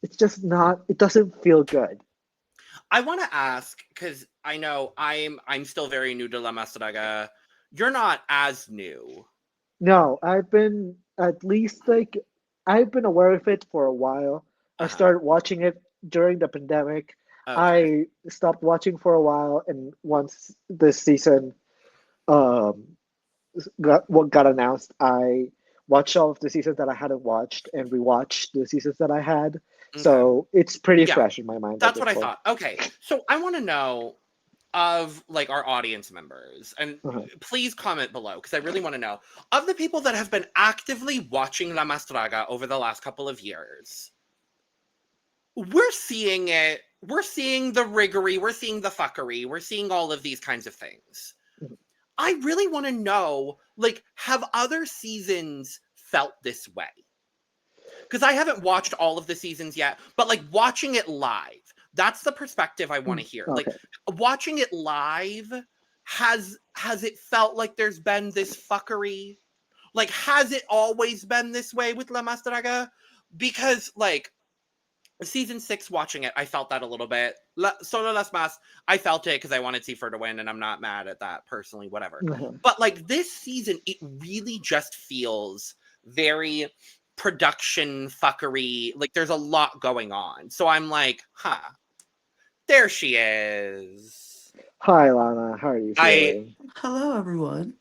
it's just not, it doesn't feel good. I want to ask, because I know I'm still very new to La Más Draga. You're not as new. No, I've been at least like I've been aware of it for a while. I Uh-huh. started watching it during the pandemic. Okay. I stopped watching for a while, and once this season um got announced, I watched all of the seasons that I hadn't watched and rewatched the seasons that I had. Okay. So it's pretty Yeah, fresh in my mind at that's this what I point. thought. Okay. So I want to know of like our audience members, and Uh-huh. please comment below because I really want to know of the people that have been actively watching La Más Draga over the last couple of years. We're seeing it. We're seeing the riggery. We're seeing the fuckery. We're seeing all of these kinds of things. I really want to know, like, have other seasons felt this way? Because I haven't watched all of the seasons yet, but like watching it live, that's the perspective I want to hear. Like Okay. watching it live, has it felt like there's been this fuckery? Like, has it always been this way with La Más Draga? Because like season 6 watching it, I felt that a little bit. Solo Las Más, I felt it because I wanted Cifer to win, and I'm not mad at that personally, whatever. Uh-huh. But like this season, it really just feels very production fuckery. Like there's a lot going on. So I'm like, huh, there she is. Hi Lana, how are you I feeling? Hello, everyone.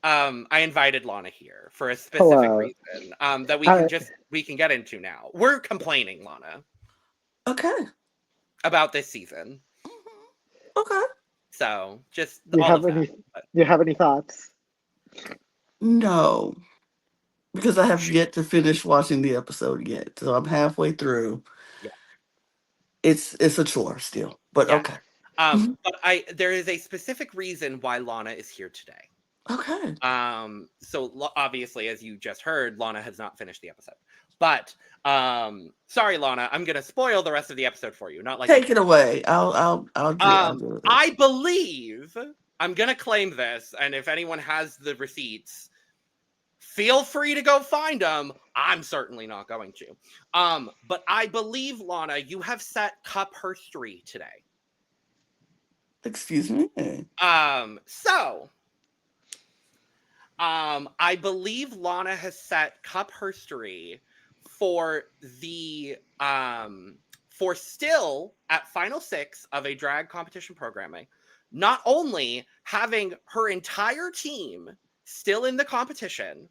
I invited Lana here for a specific Hello. reason that we can get into now. We're complaining, Lana. Okay. About this season. Okay. So just Do you have any thoughts? No. Because I have yet to finish watching the episode yet. So I'm halfway through. Yeah. It's a chore still. But yeah. okay. But there is a specific reason why Lana is here today. Okay. So obviously, as you just heard, Lana has not finished the episode. But sorry, Lana, I'm gonna spoil the rest of the episode for you. Not like take it away. I'll do it. I believe I'm gonna claim this, and if anyone has the receipts, feel free to go find them. I'm certainly not going to. But I believe, Lana, you have set cup herstory today. Excuse me. I believe Lana has set cup herstory for the for still at final 6 of a drag competition programming, not only having her entire team still in the competition,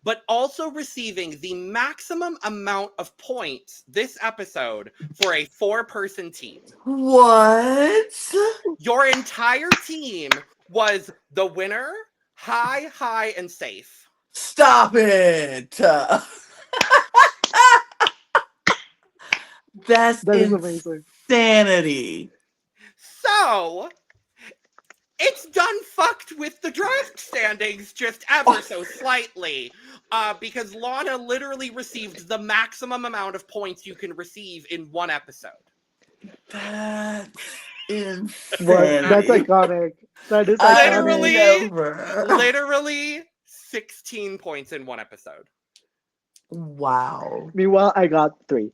but also receiving the maximum amount of points this episode for a 4-person team. What? Your entire team was the winner, high, and safe. Stop it. That is amazing. Insanity. So, it's done fucked with the draft standings just ever so slightly. Because Lana literally received the maximum amount of points you can receive in one episode. That's insanity. That's iconic. That is iconic. Literally 16 points in one episode. Wow. Meanwhile, I got 3.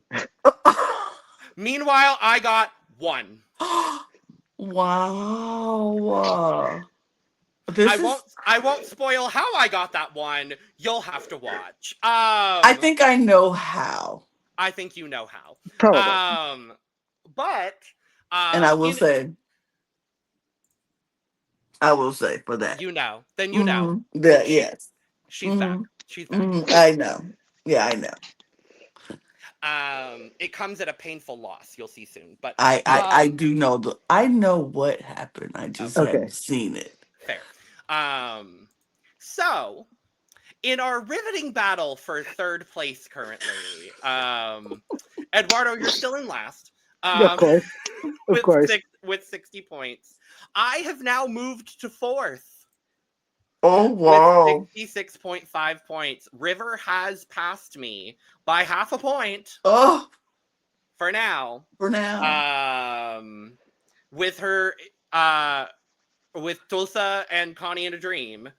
Meanwhile, I got 1. Wow. I won't spoil how I got that 1. You'll have to watch. I think I know how. I think you know how. Probably. But and I will say for that. You know. Then you know. Yes. She's back. She's back. I know. Yeah, I know. It comes at a painful loss. You'll see soon. But I do know I know what happened. I just haven't seen it. Fair. So in our riveting battle for 3rd place currently, Eduardo, you're still in last. Of course. Of course. With 60 points. I have now moved to 4th. Oh, wow. With 66.5 points. River has passed me by half a point. Oh. For now. With her, with Tulsa and Konny in a Dream.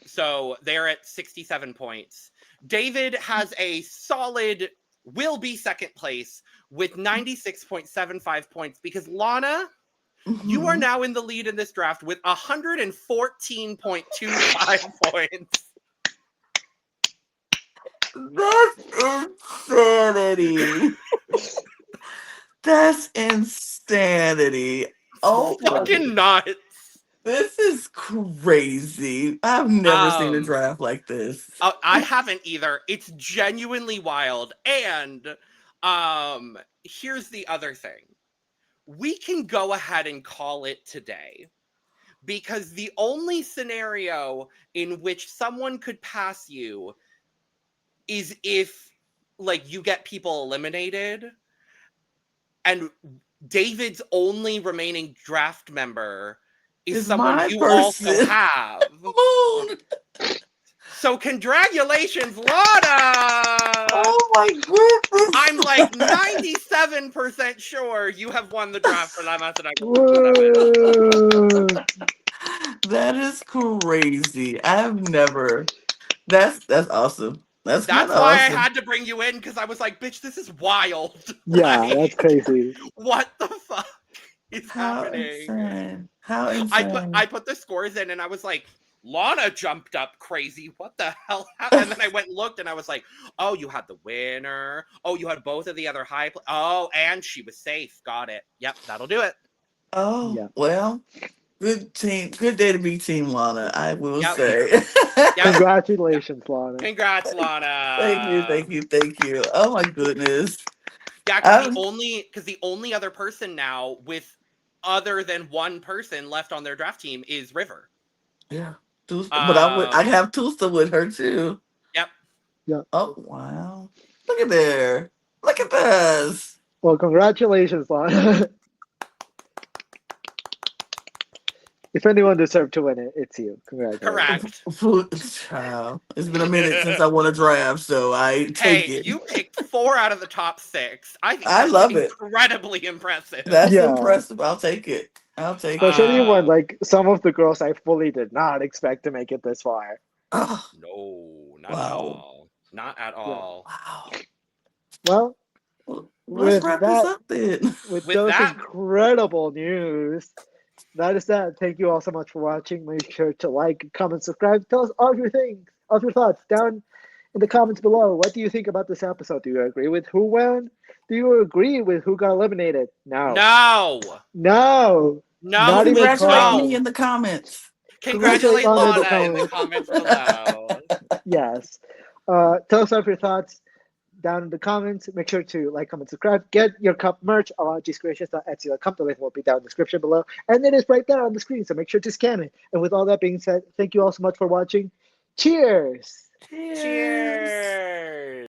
So they're at 67 points. David has a solid, will be 2nd place with 96.75 points because Lana, you are now in the lead in this draft with 114.25 points. That's insanity. That's insanity. Oh, fucking nuts. This is crazy. I've never seen a draft like this. I haven't either. It's genuinely wild. And here's the other thing. We can go ahead and call it today because the only scenario in which someone could pass you is if, like, you get people eliminated and David's only remaining draft member is someone you also have. So congratulations, Lana! Oh my goodness! I'm like 97% sure you have won the draft for Más Draga. That is crazy. I've never. That's awesome. That's why awesome. I had to bring you in because I was like, bitch, this is wild. Yeah, like, that's crazy. What the fuck is happening? Insane. How insane. I put the scores in and I was like, Lana jumped up crazy. What the hell happened? And then I went and looked and I was like, oh, you had the winner. Oh, you had both of the other high. Oh, and she was safe. Got it. Yep, that'll do it. Oh, yeah. Well, Good team. Good day to be Team Lana, I will Yep. say. Yep. Congratulations, Lana. Congrats, Lana. Thank you. Oh my goodness. Yeah, because the only other person now with other than one person left on their draft team is River. Yeah. But I have Tulsa with her too. Yep. Yeah. Oh wow. Look at there. Look at this. Well, congratulations, Lana. If anyone deserved to win it, it's you. Congratulations. Correct. Child. It's been a minute since I won a draft, so I take it. You picked 4 out of the top 6. I think I that's love it. incredibly impressive. That's Yeah. impressive. I'll take it. Especially when like some of the girls I fully did not expect to make it this far. Oh, No, not wow. at all. Not at all. Wow. Well, let's wrap this up then. With With those that- incredible news, that is that. Thank you all so much for watching. Make sure to like, comment, subscribe. Tell us all your thoughts down in the comments below. What do you think about this episode? Do you agree with who won? Do you agree with who got eliminated? No. Not even Congratulate close. me in the comments. Congratulate Lana Lana in the comments below. Yes. Tell us all your thoughts down in the comments. Make sure to like, comment, subscribe. Get your cup merch on gscreations.etsy.com. The link will be down in the description below. And it is right there on the screen, so make sure to scan it. And with all that being said, thank you all so much for watching. Cheers! Cheers.